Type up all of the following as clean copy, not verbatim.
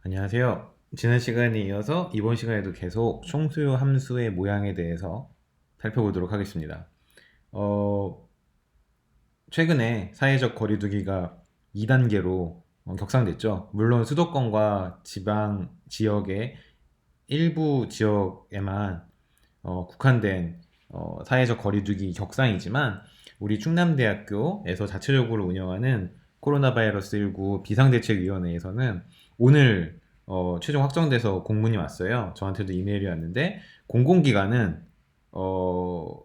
안녕하세요. 지난 시간에 이어서 이번 시간에도 계속 총수요 함수의 모양에 대해서 살펴보도록 하겠습니다. 어, 최근에 사회적 거리두기가 2단계로 격상됐죠. 물론 수도권과 지방 지역의 일부 지역에만 국한된 사회적 거리두기 격상이지만 우리 충남대학교에서 자체적으로 운영하는 코로나 바이러스 19 비상대책위원회에서는 오늘 최종 확정돼서 공문이 왔어요. 저한테도 이메일이 왔는데 공공기관은 어,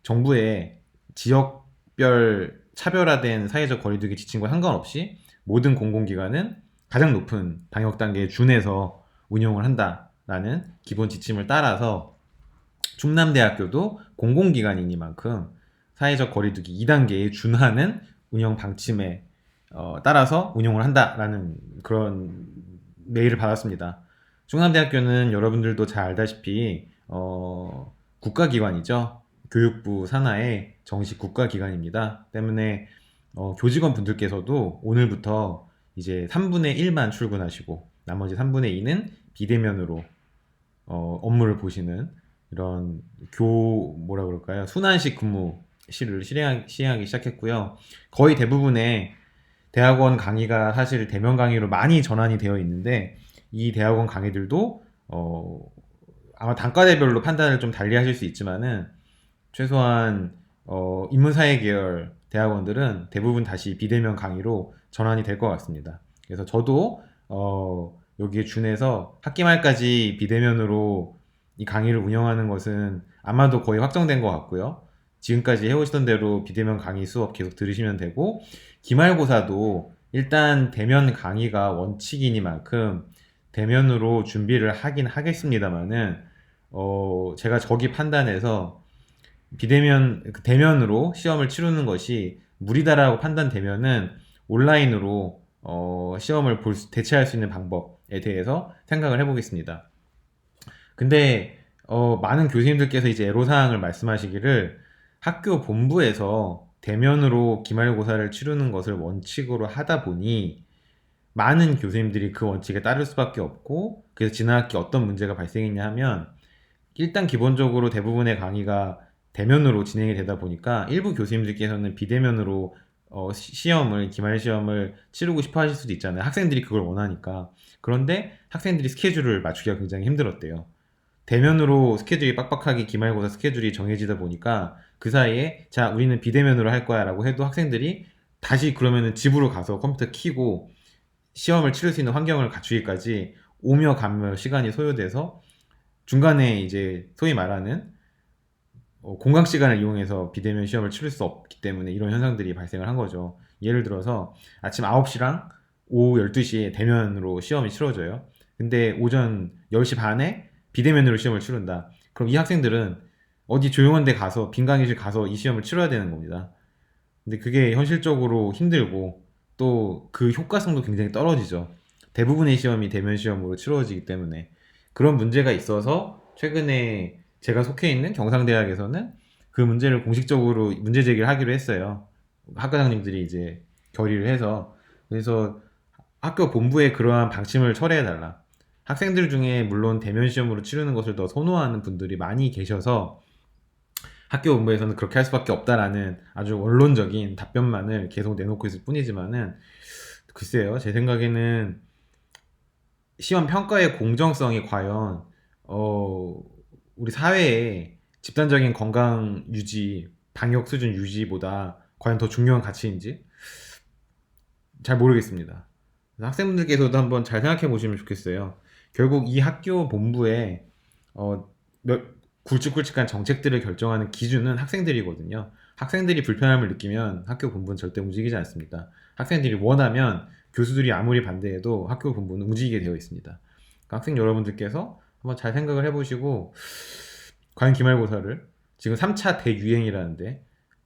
정부의 지역별 차별화된 사회적 거리두기 지침과 상관없이 모든 공공기관은 가장 높은 방역 단계에 준해서 운영을 한다라는 기본 지침을 따라서 충남대학교도 공공기관이니만큼 사회적 거리두기 2단계에 준하는 운영 방침에 따라서 운영을 한다라는 그런 메일을 받았습니다. 충남대학교는 여러분들도 잘 알다시피 국가기관이죠. 교육부 산하의 정식 국가기관입니다. 때문에 교직원 분들께서도 오늘부터 이제 3분의 1만 출근하시고 나머지 3분의 2는 비대면으로 업무를 보시는 이런 뭐라 그럴까요? 순환식 근무 시를 시행하기 시작했고요. 거의 대부분의 대학원 강의가 사실 대면 강의로 많이 전환이 되어 있는데 이 대학원 강의들도 아마 단과대별로 판단을 좀 달리 하실 수 있지만은 최소한 인문사회 계열 대학원들은 대부분 다시 비대면 강의로 전환이 될 것 같습니다. 그래서 저도 여기에 준해서 학기 말까지 비대면으로 이 강의를 운영하는 것은 아마도 거의 확정된 것 같고요. 지금까지 해오시던 대로 비대면 강의 수업 계속 들으시면 되고 기말고사도 일단 대면 강의가 원칙이니만큼 대면으로 준비를 하긴 하겠습니다만은 제가 저기 판단해서 대면으로 시험을 치르는 것이 무리다라고 판단되면은 온라인으로 시험을 대체할 수 있는 방법에 대해서 생각을 해보겠습니다. 근데 많은 교수님들께서 이제 애로사항을 말씀하시기를 학교 본부에서 대면으로 기말고사를 치르는 것을 원칙으로 하다 보니 많은 교수님들이 그 원칙에 따를 수밖에 없고 그래서 지난 학기 어떤 문제가 발생했냐 하면 일단 기본적으로 대부분의 강의가 대면으로 진행이 되다 보니까 일부 교수님들께서는 비대면으로 기말 시험을 치르고 싶어 하실 수도 있잖아요. 학생들이 그걸 원하니까. 그런데 학생들이 스케줄을 맞추기가 굉장히 힘들었대요. 대면으로 스케줄이 빡빡하게 기말고사 스케줄이 정해지다 보니까 그 사이에 자 우리는 비대면으로 할 거야 라고 해도 학생들이 다시 그러면은 집으로 가서 컴퓨터 켜고 시험을 치를 수 있는 환경을 갖추기까지 오며 가며 시간이 소요돼서 중간에 이제 소위 말하는 공강 시간을 이용해서 비대면 시험을 치를 수 없기 때문에 이런 현상들이 발생을 한 거죠. 예를 들어서 아침 9시랑 오후 12시에 대면으로 시험이 치러져요. 근데 오전 10시 반에 비대면으로 시험을 치른다. 그럼 이 학생들은 어디 조용한 데 가서 빈 강의실 가서 이 시험을 치러야 되는 겁니다. 근데 그게 현실적으로 힘들고 또 그 효과성도 굉장히 떨어지죠. 대부분의 시험이 대면 시험으로 치러지기 때문에 그런 문제가 있어서 최근에 제가 속해 있는 경상대학에서는 그 문제를 공식적으로 문제 제기를 하기로 했어요. 학과장님들이 이제 결의를 해서 그래서 학교 본부에 그러한 방침을 철회해달라. 학생들 중에 물론 대면 시험으로 치르는 것을 더 선호하는 분들이 많이 계셔서 학교 본부에서는 그렇게 할 수밖에 없다라는 아주 원론적인 답변만을 계속 내놓고 있을 뿐이지만은 글쎄요, 제 생각에는 시험 평가의 공정성이 과연 어, 우리 사회의 집단적인 건강 유지, 방역 수준 유지보다 과연 더 중요한 가치인지 잘 모르겠습니다. 학생분들께서도 한번 잘 생각해 보시면 좋겠어요. 결국 이 학교 본부에 어, 몇, 굵직굵직한 정책들을 결정하는 기준은 학생들이거든요. 학생들이 불편함을 느끼면 학교 본부는 절대 움직이지 않습니다. 학생들이 원하면 교수들이 아무리 반대해도 학교 본부는 움직이게 되어 있습니다. 그러니까 학생 여러분들께서 한번 잘 생각을 해보시고 과연 기말고사를 지금 3차 대유행이라는데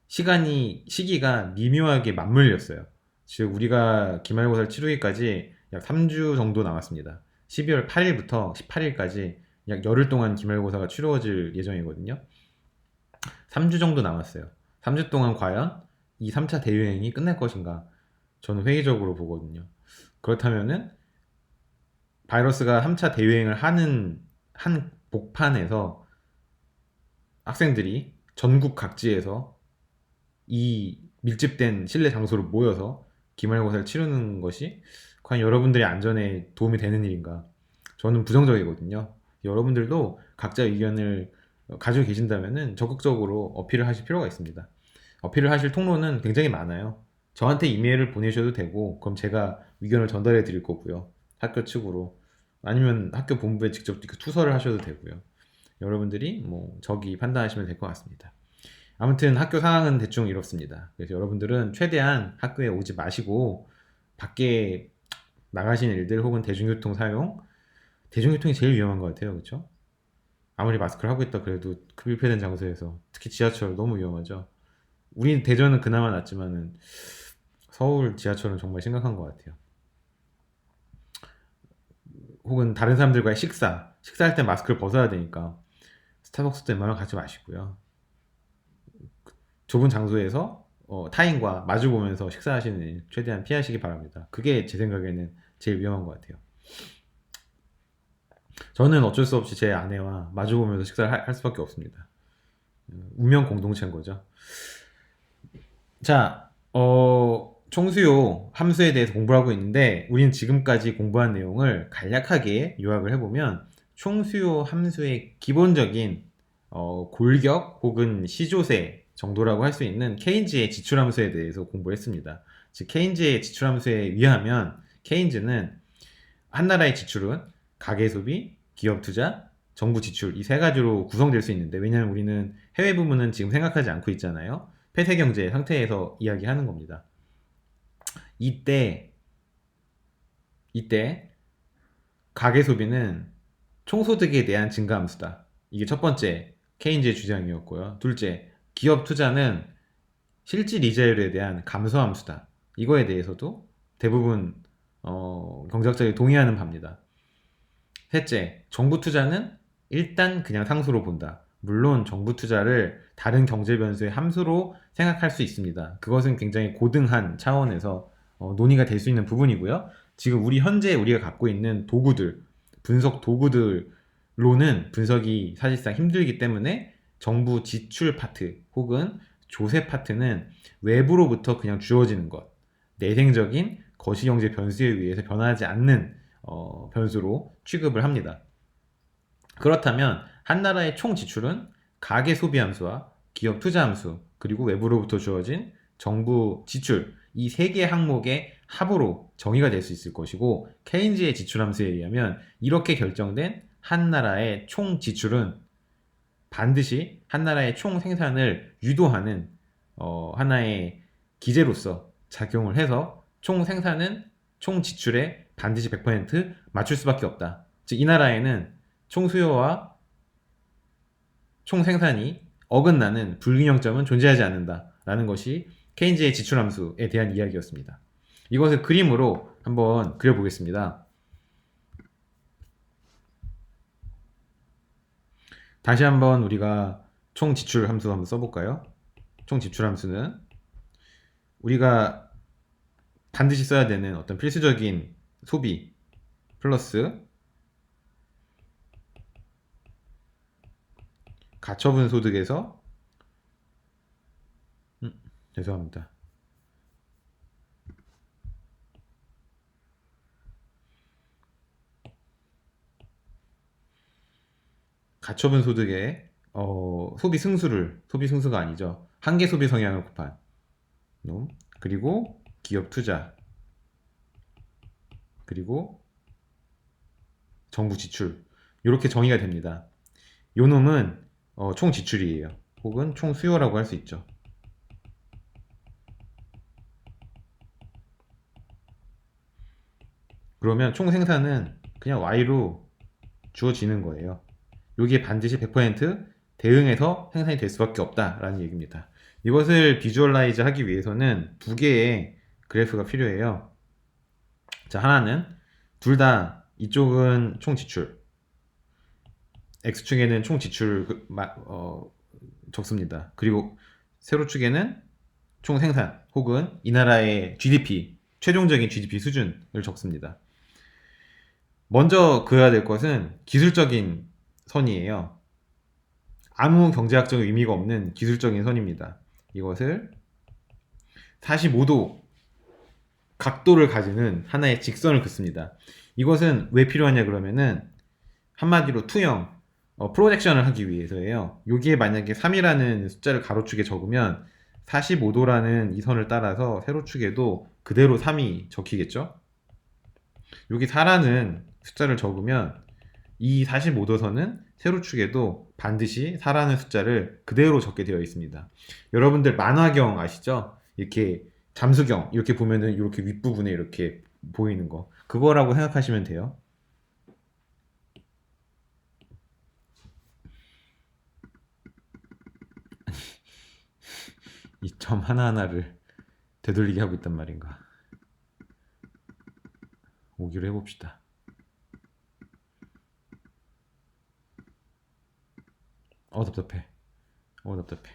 시기가 미묘하게 맞물렸어요. 즉 우리가 기말고사를 치르기까지 약 3주 정도 남았습니다. 12월 8일부터 18일까지 약 열흘 동안 기말고사가 치루어질 예정이거든요. 3주 정도 남았어요. 3주 동안 과연 이 3차 대유행이 끝날 것인가? 저는 회의적으로 보거든요. 그렇다면은 바이러스가 3차 대유행을 하는 한 복판에서 학생들이 전국 각지에서 이 밀집된 실내 장소로 모여서 기말고사를 치르는 것이 과연 여러분들의 안전에 도움이 되는 일인가? 저는 부정적이거든요. 여러분들도 각자 의견을 가지고 계신다면 적극적으로 어필을 하실 필요가 있습니다. 어필을 하실 통로는 굉장히 많아요. 저한테 이메일을 보내셔도 되고, 그럼 제가 의견을 전달해 드릴 거고요. 학교 측으로. 아니면 학교 본부에 직접 투서를 하셔도 되고요. 여러분들이 뭐 저기 판단하시면 될 것 같습니다. 아무튼 학교 상황은 대충 이렇습니다. 그래서 여러분들은 최대한 학교에 오지 마시고 밖에 나가시는 일들 혹은 대중교통 사용, 대중교통이 제일 위험한 것 같아요. 그렇죠? 아무리 마스크를 하고 있다 그래도 밀폐된 장소에서 특히 지하철 너무 위험하죠. 우리 대전은 그나마 낫지만은 서울 지하철은 정말 심각한 것 같아요. 혹은 다른 사람들과의 식사할 때 마스크를 벗어야 되니까 스타벅스도 웬만하면 가지 마시고요. 좁은 장소에서 타인과 마주 보면서 식사하시는 일 최대한 피하시기 바랍니다. 그게 제 생각에는 제일 위험한 것 같아요. 저는 어쩔 수 없이 제 아내와 마주 보면서 식사를 할 수밖에 없습니다. 운명 공동체인 거죠. 자, 총수요 함수에 대해서 공부를 하고 있는데 우리는 지금까지 공부한 내용을 간략하게 요약을 해보면 총수요 함수의 기본적인 골격 혹은 시조세 정도라고 할 수 있는 케인즈의 지출함수에 대해서 공부했습니다. 즉 케인즈의 지출함수에 의하면 케인즈는 한 나라의 지출은 가계소비, 기업투자, 정부 지출 이 세 가지로 구성될 수 있는데 왜냐하면 우리는 해외 부문은 지금 생각하지 않고 있잖아요. 폐쇄경제 상태에서 이야기하는 겁니다. 이때 가계소비는 총소득에 대한 증가함수다. 이게 첫 번째 케인즈의 주장이었고요. 둘째, 기업 투자는 실질 이자율에 대한 감소함수다. 이거에 대해서도 대부분 경제학자들이 동의하는 바입니다. 셋째, 정부 투자는 일단 그냥 상수로 본다. 물론 정부 투자를 다른 경제 변수의 함수로 생각할 수 있습니다. 그것은 굉장히 고등한 차원에서 논의가 될 수 있는 부분이고요. 지금 현재 우리가 갖고 있는 도구들, 분석 도구들로는 분석이 사실상 힘들기 때문에 정부 지출 파트 혹은 조세 파트는 외부로부터 그냥 주어지는 것, 내생적인 거시경제 변수에 의해서 변하지 않는 변수로 취급을 합니다. 그렇다면 한 나라의 총 지출은 가계 소비 함수와 기업 투자 함수 그리고 외부로부터 주어진 정부 지출 이 세 개의 항목의 합으로 정의가 될 수 있을 것이고 케인즈의 지출 함수에 의하면 이렇게 결정된 한 나라의 총 지출은 반드시 한 나라의 총 생산을 유도하는 하나의 기제로서 작용을 해서 총 생산은 총 지출에 반드시 100% 맞출 수밖에 없다. 즉 이 나라에는 총 수요와 총 생산이 어긋나는 불균형점은 존재하지 않는다라는 것이 케인즈의 지출함수에 대한 이야기였습니다. 이것을 그림으로 한번 그려보겠습니다. 다시 한번 우리가 총 지출 함수 한번 써볼까요? 총 지출 함수는 우리가 반드시 써야 되는 어떤 필수적인 소비 플러스 가처분 소득에서 죄송합니다. 가처분 소득의 소비 승수가 아니죠. 한계 소비 성향을 곱한 놈, 그리고 기업 투자, 그리고 정부 지출 이렇게 정의가 됩니다. 요 놈은 총 지출이에요. 혹은 총 수요라고 할 수 있죠. 그러면 총 생산은 그냥 Y로 주어지는 거예요. 여기에 반드시 100% 대응해서 생산이 될 수밖에 없다라는 얘기입니다. 이것을 비주얼라이즈 하기 위해서는 두 개의 그래프가 필요해요. 자, 하나는 둘 다 이쪽은 총 지출, X축에는 총 지출 적습니다. 그리고 세로축에는 총 생산 혹은 이 나라의 GDP, 최종적인 GDP 수준을 적습니다. 먼저 그어야 될 것은 기술적인 선이에요. 아무 경제학적 의미가 없는 기술적인 선입니다. 이것을 45도 각도를 가지는 하나의 직선을 긋습니다. 이것은 왜 필요하냐 그러면은 한마디로 투영, 프로젝션을 하기 위해서예요. 여기에 만약에 3이라는 숫자를 가로축에 적으면 45도라는 이 선을 따라서 세로축에도 그대로 3이 적히겠죠? 여기 4라는 숫자를 적으면 이 45도 선은 세로축에도 반드시 4라는 숫자를 그대로 적게 되어 있습니다. 여러분들 만화경 아시죠? 이렇게 잠수경 이렇게 보면은 이렇게 윗부분에 이렇게 보이는 거 그거라고 생각하시면 돼요. 이 점 하나하나를 되돌리게 하고 있단 말인가. 오기로 해봅시다. 답답해. 답답해.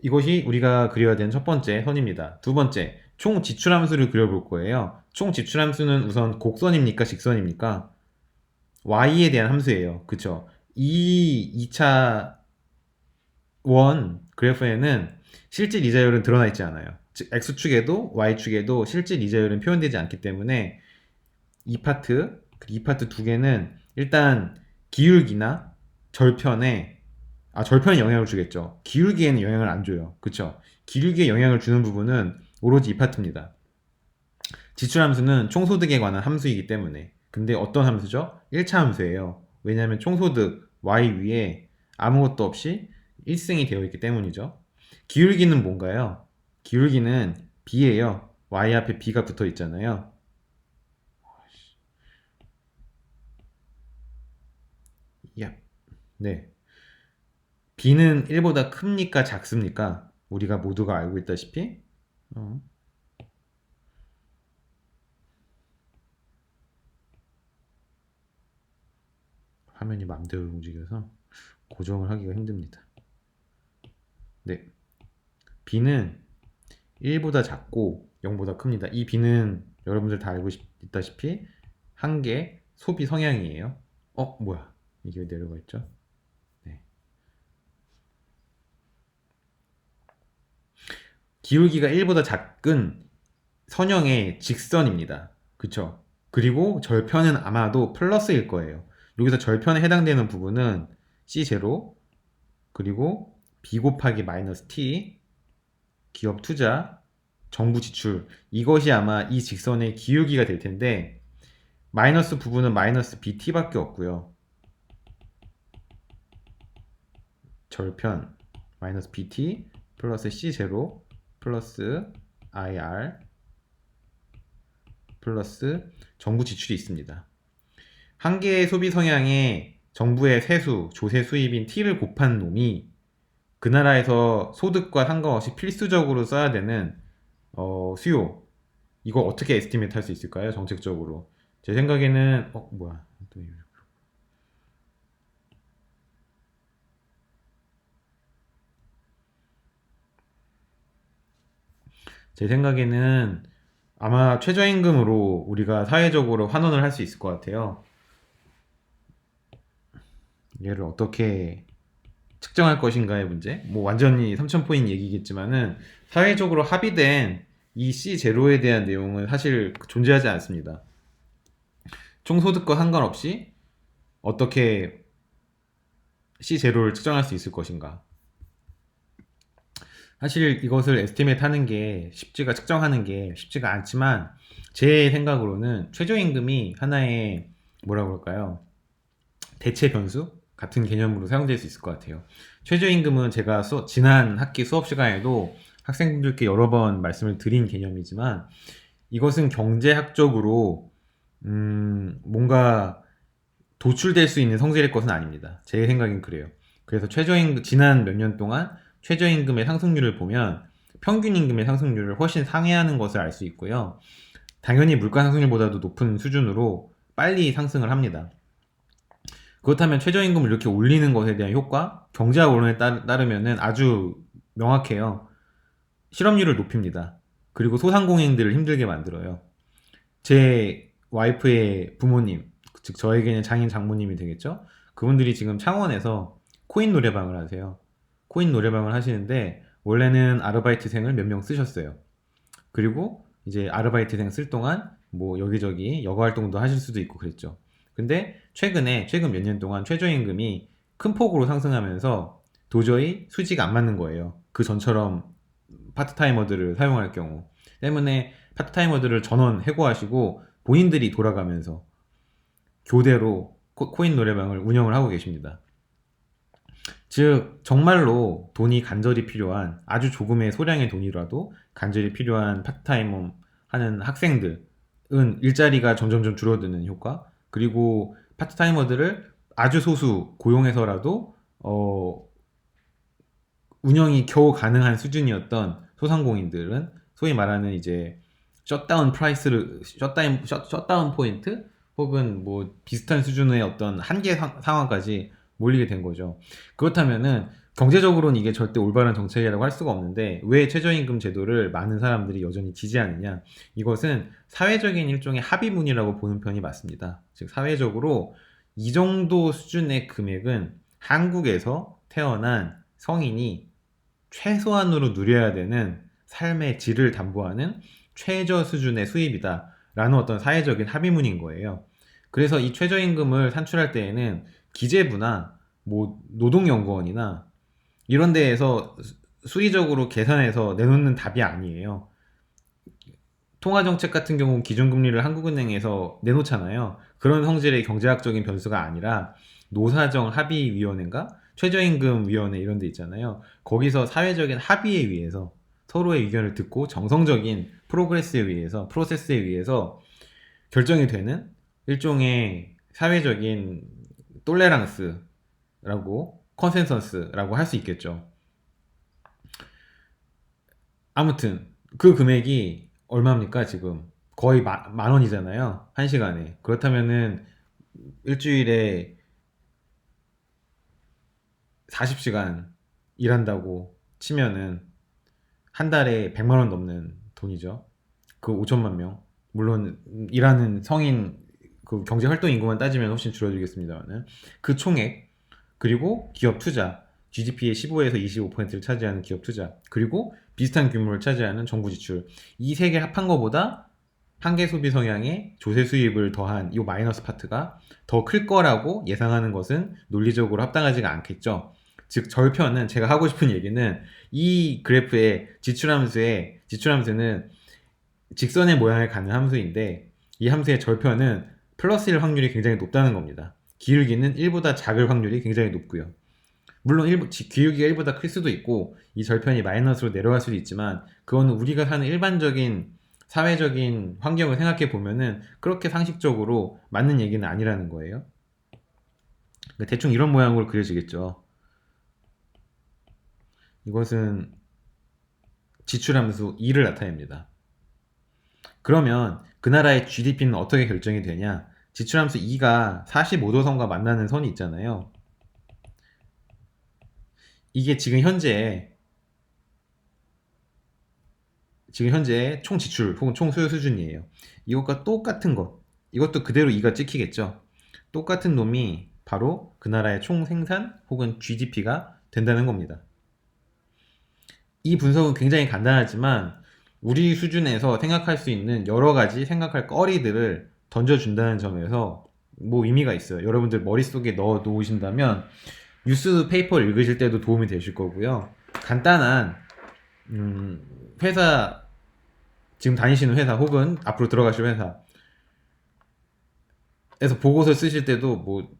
이것이 우리가 그려야 되는 첫 번째 선입니다. 두 번째, 총 지출함수를 그려볼 거예요. 총 지출함수는 우선 곡선입니까? 직선입니까? y에 대한 함수예요. 그쵸? 이 2차 원 그래프에는 실질 이자율은 드러나 있지 않아요. 즉 x축에도 y축에도 실질 이자율은 표현되지 않기 때문에 이 파트 두 개는 일단 기울기나 절편에 절편에 영향을 주겠죠. 기울기에는 영향을 안 줘요. 그쵸? 기울기에 영향을 주는 부분은 오로지 이 파트입니다. 지출함수는 총소득에 관한 함수이기 때문에. 근데 어떤 함수죠? 1차 함수예요. 왜냐하면 총소득 y 위에 아무것도 없이 1승이 되어 있기 때문이죠. 기울기는 뭔가요? 기울기는 b예요. y 앞에 b가 붙어 있잖아요. 야, 네. b는 1보다 큽니까? 작습니까? 우리가 모두가 알고 있다시피 어, 화면이 맘대로 움직여서 고정을 하기가 힘듭니다. 네. b는 1보다 작고 0보다 큽니다. 이 b는 여러분들 다 알고 있다시피 한계 소비 성향이에요. 뭐야? 이게 왜 내려가 있죠? 네. 기울기가 1보다 작은 선형의 직선입니다. 그쵸? 그리고 절편은 아마도 플러스일 거예요. 여기서 절편에 해당되는 부분은 C0 그리고 B 곱하기 마이너스 T 기업 투자 정부 지출 이것이 아마 이 직선의 기울기가 될 텐데 마이너스 부분은 마이너스 BT밖에 없고요. 절편 마이너스 BT 플러스 C0 플러스 IR 플러스 정부 지출이 있습니다. 한 개의 소비 성향에 정부의 세수, 조세 수입인 T를 곱한 놈이 그 나라에서 소득과 상관없이 필수적으로 써야 되는 수요. 이거 어떻게 에스티메이트 할 수 있을까요? 정책적으로. 제 생각에는 뭐야? 제 생각에는 아마 최저임금으로 우리가 사회적으로 환원을 할 수 있을 것 같아요. 얘를 어떻게 측정할 것인가의 문제? 뭐 완전히 3000포인트 얘기겠지만은 사회적으로 합의된 이 C0에 대한 내용은 사실 존재하지 않습니다. 총소득과 상관없이 어떻게 C0를 측정할 수 있을 것인가? 사실 이것을 에스티메이트 하는 게 측정하는 게 쉽지가 않지만 제 생각으로는 최저임금이 하나의 뭐라 그럴까요? 대체 변수 같은 개념으로 사용될 수 있을 것 같아요. 최저임금은 제가 지난 학기 수업 시간에도 학생분들께 여러 번 말씀을 드린 개념이지만 이것은 경제학적으로 뭔가 도출될 수 있는 성질의 것은 아닙니다. 제 생각엔 그래요. 그래서 지난 몇 년 동안 최저임금의 상승률을 보면 평균임금의 상승률을 훨씬 상회하는 것을 알 수 있고요. 당연히 물가 상승률보다도 높은 수준으로 빨리 상승을 합니다. 그렇다면 최저임금을 이렇게 올리는 것에 대한 효과, 경제학 원론에 따르면은 아주 명확해요. 실업률을 높입니다. 그리고 소상공인들을 힘들게 만들어요. 제 와이프의 부모님, 즉 저에게는 장인 장모님이 되겠죠? 그분들이 지금 창원에서 코인 노래방을 하세요. 코인 노래방을 하시는데 원래는 아르바이트생을 몇 명 쓰셨어요. 그리고 이제 아르바이트생 쓸 동안 뭐 여기저기 여가 활동도 하실 수도 있고 그랬죠. 근데 최근 몇 년 동안 최저임금이 큰 폭으로 상승하면서 도저히 수지가 안 맞는 거예요. 그 전처럼 파트타이머들을 사용할 경우. 때문에 파트타이머들을 전원 해고하시고 본인들이 돌아가면서 교대로 코인 노래방을 운영을 하고 계십니다. 즉 정말로 돈이 간절히 필요한, 아주 조금의 소량의 돈이라도 간절히 필요한 파트타임 하는 학생들은 일자리가 점점점 줄어드는 효과, 그리고 파트타이머들을 아주 소수 고용해서라도 운영이 겨우 가능한 수준이었던 소상공인들은 소위 말하는 이제 셧다운 프라이스를 셧다운 포인트 혹은 뭐 비슷한 수준의 어떤 한계 상황까지 몰리게 된 거죠. 그렇다면은 경제적으로는 이게 절대 올바른 정책이라고 할 수가 없는데 왜 최저임금 제도를 많은 사람들이 여전히 지지하느냐? 이것은 사회적인 일종의 합의문이라고 보는 편이 맞습니다. 즉 사회적으로 이 정도 수준의 금액은 한국에서 태어난 성인이 최소한으로 누려야 되는 삶의 질을 담보하는 최저 수준의 수입이다 라는 어떤 사회적인 합의문인 거예요. 그래서 이 최저임금을 산출할 때에는 기재부나 뭐 노동연구원이나 이런 데에서 수리적으로 계산해서 내놓는 답이 아니에요. 통화정책 같은 경우 기준금리를 한국은행에서 내놓잖아요. 그런 성질의 경제학적인 변수가 아니라 노사정 합의위원회인가? 최저임금위원회 이런 데 있잖아요. 거기서 사회적인 합의에 의해서 서로의 의견을 듣고 정성적인 프로그레스에 의해서, 프로세스에 의해서 결정이 되는 일종의 사회적인 똘레랑스라고, 컨센서스라고 할 수 있겠죠. 아무튼 그 금액이 얼마입니까 지금? 거의 만 원이잖아요. 한 시간에. 그렇다면은 일주일에 40시간 일한다고 치면은 한 달에 100만 원 넘는 돈이죠. 그 5천만 명. 물론 일하는 성인 그 경제 활동 인구만 따지면 훨씬 줄어들겠습니다만은 그 총액, 그리고 기업 투자, GDP의 15에서 25%를 차지하는 기업 투자, 그리고 비슷한 규모를 차지하는 정부 지출, 이 세 개 합한 것보다 한계 소비 성향의 조세 수입을 더한 이 마이너스 파트가 더 클 거라고 예상하는 것은 논리적으로 합당하지가 않겠죠. 즉 절편은, 제가 하고 싶은 얘기는 이 그래프의 지출함수는 직선의 모양을 갖는 함수인데 이 함수의 절편은 플러스일 확률이 굉장히 높다는 겁니다. 기울기는 1보다 작을 확률이 굉장히 높고요. 물론 기울기가 1보다 클 수도 있고 이 절편이 마이너스로 내려갈 수도 있지만 그거는 우리가 사는 일반적인 사회적인 환경을 생각해 보면은 그렇게 상식적으로 맞는 얘기는 아니라는 거예요. 그러니까 대충 이런 모양으로 그려지겠죠. 이것은 지출함수 2를 나타냅니다. 그러면 그 나라의 GDP는 어떻게 결정이 되냐? 지출함수 2가 45도선과 만나는 선이 있잖아요. 이게 지금 현재 총 지출 혹은 총 수요 수준이에요. 이것과 똑같은 것, 이것도 그대로 2가 찍히겠죠. 똑같은 놈이 바로 그 나라의 총 생산 혹은 GDP가 된다는 겁니다. 이 분석은 굉장히 간단하지만 우리 수준에서 생각할 수 있는 여러 가지 생각할 거리들을 던져준다는 점에서 뭐 의미가 있어요. 여러분들 머릿속에 넣어 놓으신다면 뉴스 페이퍼를 읽으실 때도 도움이 되실 거고요. 간단한 회사, 지금 다니시는 회사 혹은 앞으로 들어가실 회사에서 보고서 쓰실 때도 뭐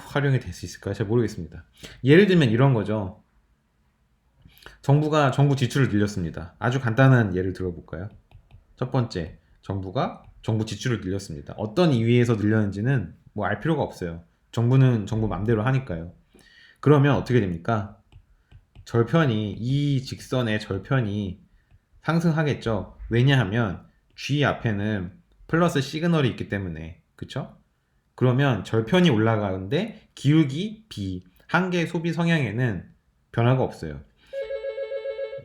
활용이 될 수 있을까요? 잘 모르겠습니다. 예를 들면 이런 거죠. 정부가 정부 지출을 늘렸습니다. 아주 간단한 예를 들어볼까요? 첫 번째, 정부가 정부 지출을 늘렸습니다. 어떤 이유에서 늘렸는지는 뭐 알 필요가 없어요. 정부는 정부 맘대로 하니까요. 그러면 어떻게 됩니까? 이 직선의 절편이 상승하겠죠. 왜냐하면 G 앞에는 플러스 시그널이 있기 때문에. 그쵸? 그러면 절편이 올라가는데 기울기 B, 한계 소비 성향에는 변화가 없어요.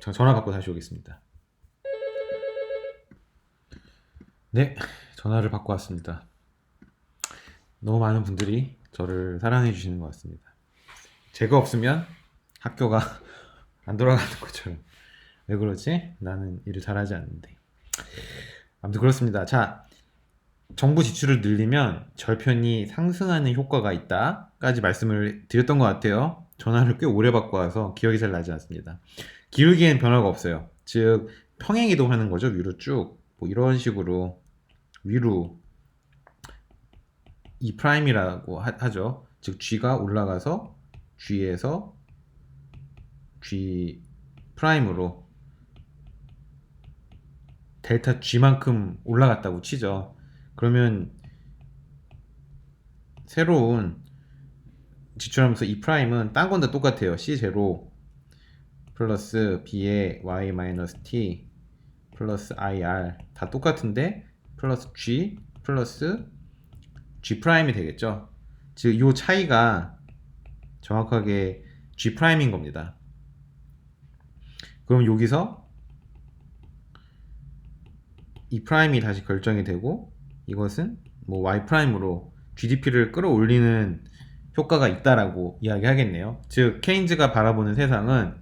저 전화 받고 다시 오겠습니다. 네, 전화를 받고 왔습니다. 너무 많은 분들이 저를 사랑해 주시는 것 같습니다. 제가 없으면 학교가 안 돌아가는 것처럼. 왜 그러지? 나는 일을 잘하지 않는데. 아무튼 그렇습니다. 자, 정부 지출을 늘리면 절편이 상승하는 효과가 있다까지 말씀을 드렸던 것 같아요. 전화를 꽤 오래 받고 와서 기억이 잘 나지 않습니다. 기울기엔 변화가 없어요. 즉 평행 이동하는 거죠. 위로 쭉. 뭐 이런 식으로 위로 E 프라임이라고 하죠. 즉 G가 올라가서 G에서 G 프라임으로 델타 G만큼 올라갔다고 치죠. 그러면 새로운 지출하면서 E 프라임은 딴 건 다 똑같아요. C0 플러스 B의 Y 마이너스 T 플러스 IR 다 똑같은데 플러스 G 플러스 G 프라임이 되겠죠. 즉 이 차이가 정확하게 G 프라임인 겁니다. 그럼 여기서 E 프라임이 다시 결정이 되고 이것은 뭐 Y 프라임으로 GDP를 끌어올리는 효과가 있다라고 이야기하겠네요. 즉 케인즈가 바라보는 세상은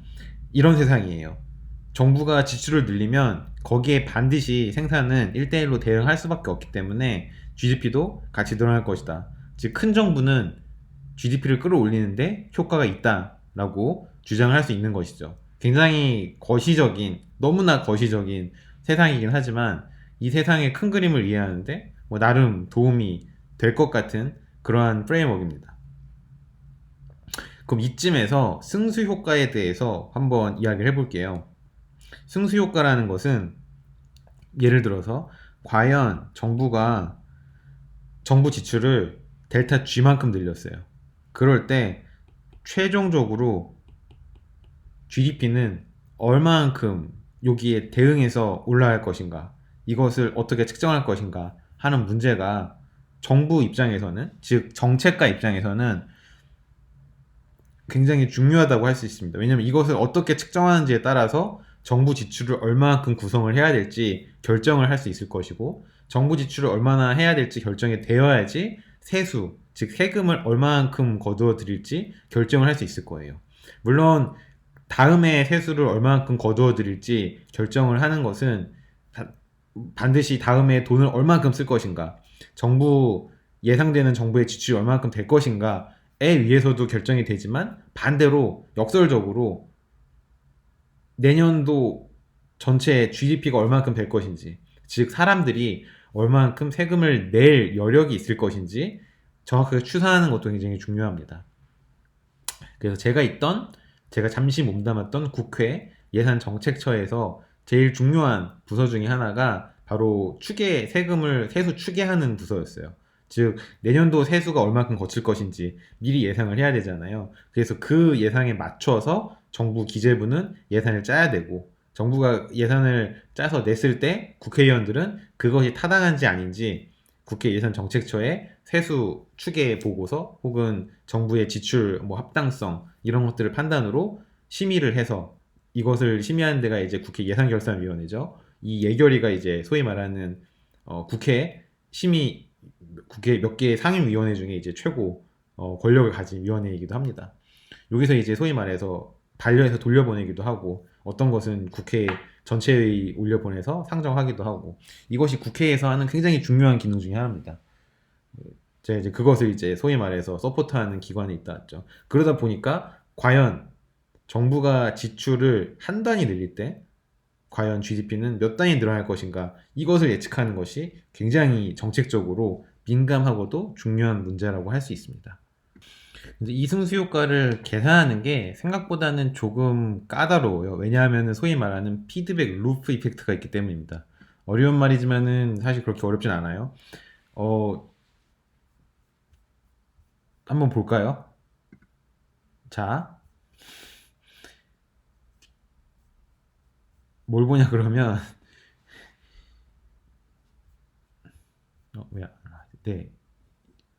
이런 세상이에요. 정부가 지출을 늘리면 거기에 반드시 생산은 1대1로 대응할 수밖에 없기 때문에 GDP도 같이 늘어날 것이다. 즉 큰 정부는 GDP를 끌어올리는데 효과가 있다라고 주장을 할 수 있는 것이죠. 굉장히 거시적인, 너무나 거시적인 세상이긴 하지만 이 세상의 큰 그림을 이해하는데 뭐 나름 도움이 될 것 같은 그러한 프레임워크입니다. 그럼 이쯤에서 승수 효과에 대해서 한번 이야기를 해볼게요. 승수 효과라는 것은 예를 들어서 과연 정부가 정부 지출을 델타 G만큼 늘렸어요. 그럴 때 최종적으로 GDP는 얼마만큼 여기에 대응해서 올라갈 것인가, 이것을 어떻게 측정할 것인가 하는 문제가 정부 입장에서는, 즉 정책가 입장에서는 굉장히 중요하다고 할 수 있습니다. 왜냐하면 이것을 어떻게 측정하는지에 따라서 정부 지출을 얼마만큼 구성을 해야 될지 결정을 할 수 있을 것이고, 정부 지출을 얼마나 해야 될지 결정이 되어야지 세수, 즉 세금을 얼마만큼 거두어 드릴지 결정을 할 수 있을 거예요. 물론 다음에 세수를 얼마만큼 거두어 드릴지 결정을 하는 것은 반드시 다음에 돈을 얼마만큼 쓸 것인가, 정부 예상되는 정부의 지출이 얼마만큼 될 것인가에 의해서도 결정이 되지만, 반대로 역설적으로 내년도 전체 GDP가 얼마만큼 될 것인지, 즉 사람들이 얼마만큼 세금을 낼 여력이 있을 것인지 정확하게 추산하는 것도 굉장히 중요합니다. 그래서 제가 잠시 몸담았던 국회 예산정책처에서 제일 중요한 부서 중에 하나가 바로 세수 추계하는 부서였어요. 즉 내년도 세수가 얼마큼 거칠 것인지 미리 예상을 해야 되잖아요. 그래서 그 예상에 맞춰서 정부 기재부는 예산을 짜야 되고, 정부가 예산을 짜서 냈을 때 국회의원들은 그것이 타당한지 아닌지 국회 예산정책처에 세수 추계 보고서 혹은 정부의 지출 뭐 합당성 이런 것들을 판단으로 심의를 해서, 이것을 심의하는 데가 이제 국회 예산결산위원회죠. 이 예결위가 이제 소위 말하는 국회 몇 개의 상임위원회 중에 이제 최고 권력을 가진 위원회이기도 합니다. 여기서 이제 소위 말해서 반려해서 돌려보내기도 하고, 어떤 것은 국회 전체회의 올려보내서 상정하기도 하고, 이것이 국회에서 하는 굉장히 중요한 기능 중에 하나입니다. 제가 이제 그것을 이제 소위 말해서 서포트하는 기관에 있다 왔죠. 그러다 보니까 과연 정부가 지출을 한 단위 늘릴 때 과연 GDP는 몇 단위 늘어날 것인가, 이것을 예측하는 것이 굉장히 정책적으로 민감하고도 중요한 문제라고 할 수 있습니다. 근데 이승수 효과를 계산하는 게 생각보다는 조금 까다로워요. 왜냐하면 소위 말하는 피드백 루프 이펙트가 있기 때문입니다. 어려운 말이지만은 사실 그렇게 어렵진 않아요. 어, 한번 볼까요? 자, 뭘 보냐 그러면 네,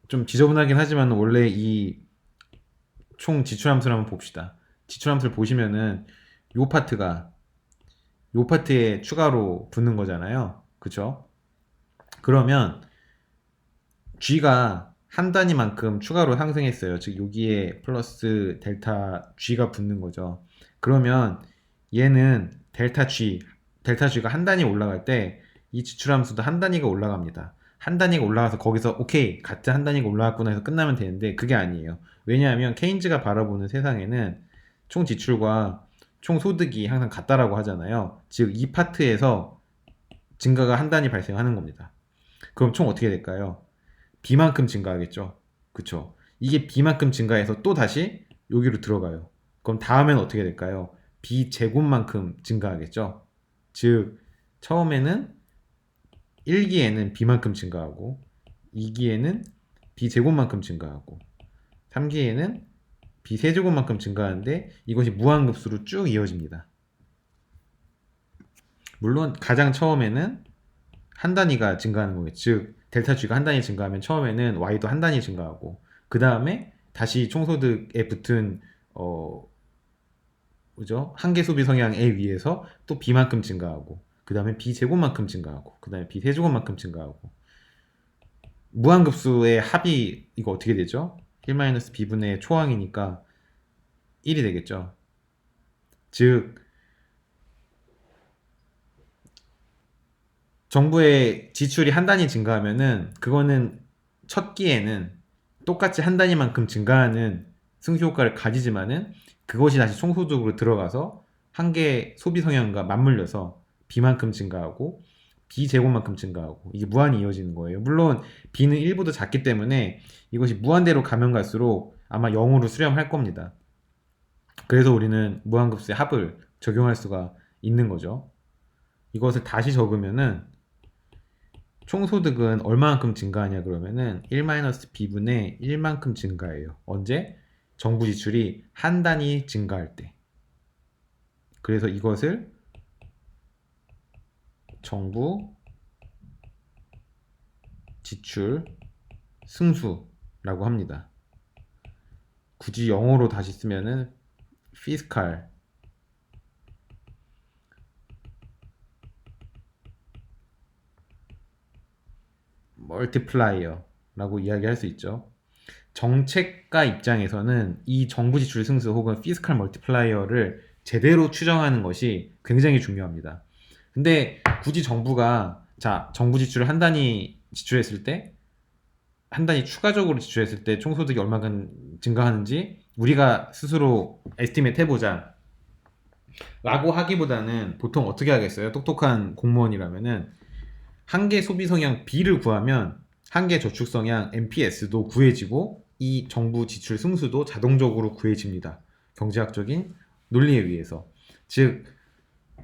좀 지저분하긴 하지만 원래 이 총 지출함수를 한번 봅시다. 지출함수를 보시면은 요 파트가 요 파트에 추가로 붙는 거잖아요. 그쵸? 그러면 G가 한 단위만큼 추가로 상승했어요. 즉 여기에 플러스 델타 G가 붙는 거죠. 그러면 얘는 델타 G가 한 단위 올라갈 때 이 지출함수도 한 단위가 올라갑니다. 한 단위가 올라가서 거기서 오케이 같은 한 단위가 올라갔구나 해서 끝나면 되는데 그게 아니에요. 왜냐하면 케인즈가 바라보는 세상에는 총 지출과 총 소득이 항상 같다라고 하잖아요. 즉 이 파트에서 증가가 한 단위 발생하는 겁니다. 그럼 총 어떻게 될까요? B만큼 증가하겠죠. 그쵸? 이게 B만큼 증가해서 또 다시 여기로 들어가요. 그럼 다음엔 어떻게 될까요? B 제곱만큼 증가하겠죠. 즉 처음에는 1기에는 B만큼 증가하고 2기에는 B 제곱만큼 증가하고 3기에는 B 세제곱만큼 증가하는데 이것이 무한급수로 쭉 이어집니다. 물론 가장 처음에는 한 단위가 증가하는 거겠죠. 즉 델타 G가 한 단위 증가하면 처음에는 Y도 한 단위 증가하고 그 다음에 다시 총소득에 붙은 그죠? 한계 소비 성향에 의해서 또 B만큼 증가하고 그 다음에 B 제곱만큼 증가하고 그 다음에 B 세제곱만큼 증가하고 무한급수의 합이 이거 어떻게 되죠? 1-B분의 초항이니까 1이 되겠죠. 즉 정부의 지출이 한 단위 증가하면은 그거는 첫 기에는 똑같이 한 단위만큼 증가하는 승수 효과를 가지지만은 그것이 다시 총소득으로 들어가서 한계 소비 성향과 맞물려서 B만큼 증가하고 B 제곱만큼 증가하고 이게 무한히 이어지는 거예요. 물론 B는 1보다 작기 때문에 이것이 무한대로 가면 갈수록 아마 0으로 수렴할 겁니다. 그래서 우리는 무한급수의 합을 적용할 수가 있는 거죠. 이것을 다시 적으면은 총소득은 얼마만큼 증가하냐 그러면은 1-B분의 1만큼 증가해요. 언제? 정부 지출이 한 단위 증가할 때. 그래서 이것을 정부 지출 승수라고 합니다. 굳이 영어로 다시 쓰면은 fiscal multiplier라고 이야기할 수 있죠. 정책가 입장에서는 이 정부 지출 승수 혹은 피스칼 멀티플라이어를 제대로 추정하는 것이 굉장히 중요합니다. 근데 굳이 정부가 정부 지출을 한 단위 지출했을 때 한 단위 추가적으로 지출했을 때 총소득이 얼마간 증가하는지 우리가 스스로 에스티메이트 해보자 라고 하기보다는 보통 어떻게 하겠어요? 똑똑한 공무원이라면은 한계 소비 성향 B를 구하면 한계 저축 성향 NPS도 구해지고 이 정부 지출 승수도 자동적으로 구해집니다. 경제학적인 논리에 의해서. 즉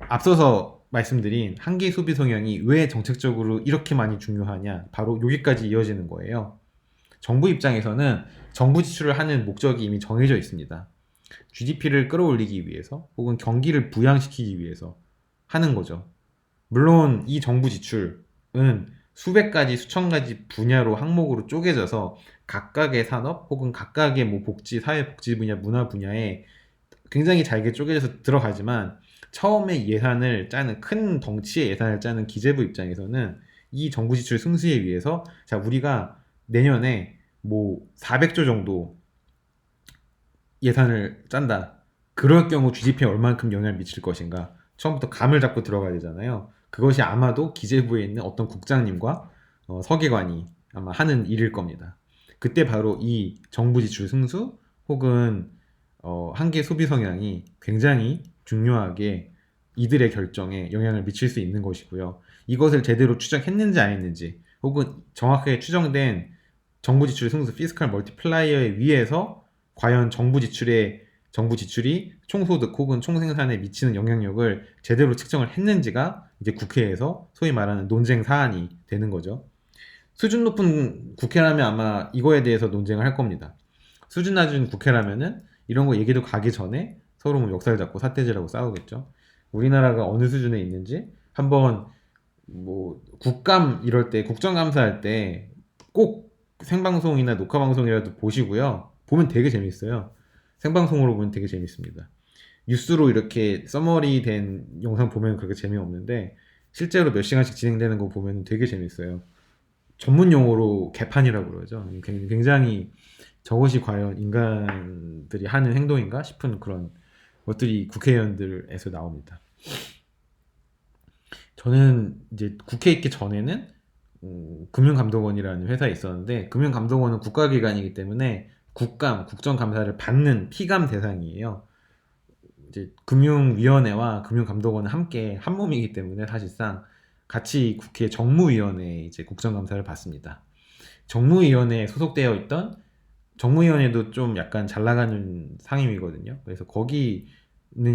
앞서서 말씀드린 한계 소비 성향이 왜 정책적으로 이렇게 많이 중요하냐 바로 여기까지 이어지는 거예요. 정부 입장에서는 정부 지출을 하는 목적이 이미 정해져 있습니다. GDP를 끌어올리기 위해서 혹은 경기를 부양시키기 위해서 하는 거죠. 물론 이 정부 지출은 수백 가지, 수천 가지 분야로 항목으로 쪼개져서 각각의 산업 혹은 각각의 뭐 복지, 사회복지 분야, 문화 분야에 굉장히 잘게 쪼개져서 들어가지만 처음에 예산을 짜는 큰 덩치의 예산을 짜는 기재부 입장에서는 이 정부 지출 승수에 의해서 우리가 내년에 뭐 400조 정도 예산을 짠다. 그럴 경우 GDP에 얼만큼 영향을 미칠 것인가? 처음부터 감을 잡고 들어가야 되잖아요. 그것이 아마도 기재부에 있는 어떤 국장님과 서기관이 아마 하는 일일 겁니다. 그때 바로 이 정부 지출 승수 혹은 한계 소비 성향이 굉장히 중요하게 이들의 결정에 영향을 미칠 수 있는 것이고요. 이것을 제대로 추정했는지 안 했는지 혹은 정확하게 추정된 정부 지출 승수 피스칼 멀티플라이어에 의해서 과연 정부 지출이 총소득 혹은 총생산에 미치는 영향력을 제대로 측정을 했는지가 이제 국회에서 소위 말하는 논쟁 사안이 되는 거죠. 수준 높은 국회라면 아마 이거에 대해서 논쟁을 할 겁니다. 수준 낮은 국회라면은 이런 거 얘기도 가기 전에 서로 뭐 역사를 잡고 사태질하고 싸우겠죠. 우리나라가 어느 수준에 있는지 한번 뭐 국감 이럴 때 국정감사할 때 꼭 생방송이나 녹화방송이라도 보시고요. 보면 되게 재밌어요. 생방송으로 보면 되게 재밌습니다. 뉴스로 이렇게 서머리 된 영상 보면 그렇게 재미없는데 실제로 몇 시간씩 진행되는 거 보면 되게 재밌어요. 전문 용어로 개판이라고 그러죠. 굉장히 저것이 과연 인간들이 하는 행동인가 싶은 그런 것들이 국회의원들에서 나옵니다. 저는 이제 국회에 있기 전에는 금융감독원이라는 회사에 있었는데, 금융감독원은 국가기관이기 때문에 국정감사를 받는 피감 대상이에요. 이제 금융위원회와 금융감독원은 함께 한 몸이기 때문에 사실상 같이 국회 정무위원회에 이제 국정감사를 받습니다. 정무위원회에 소속되어 있던, 정무위원회도 좀 약간 잘 나가는 상임위거든요. 그래서 거기는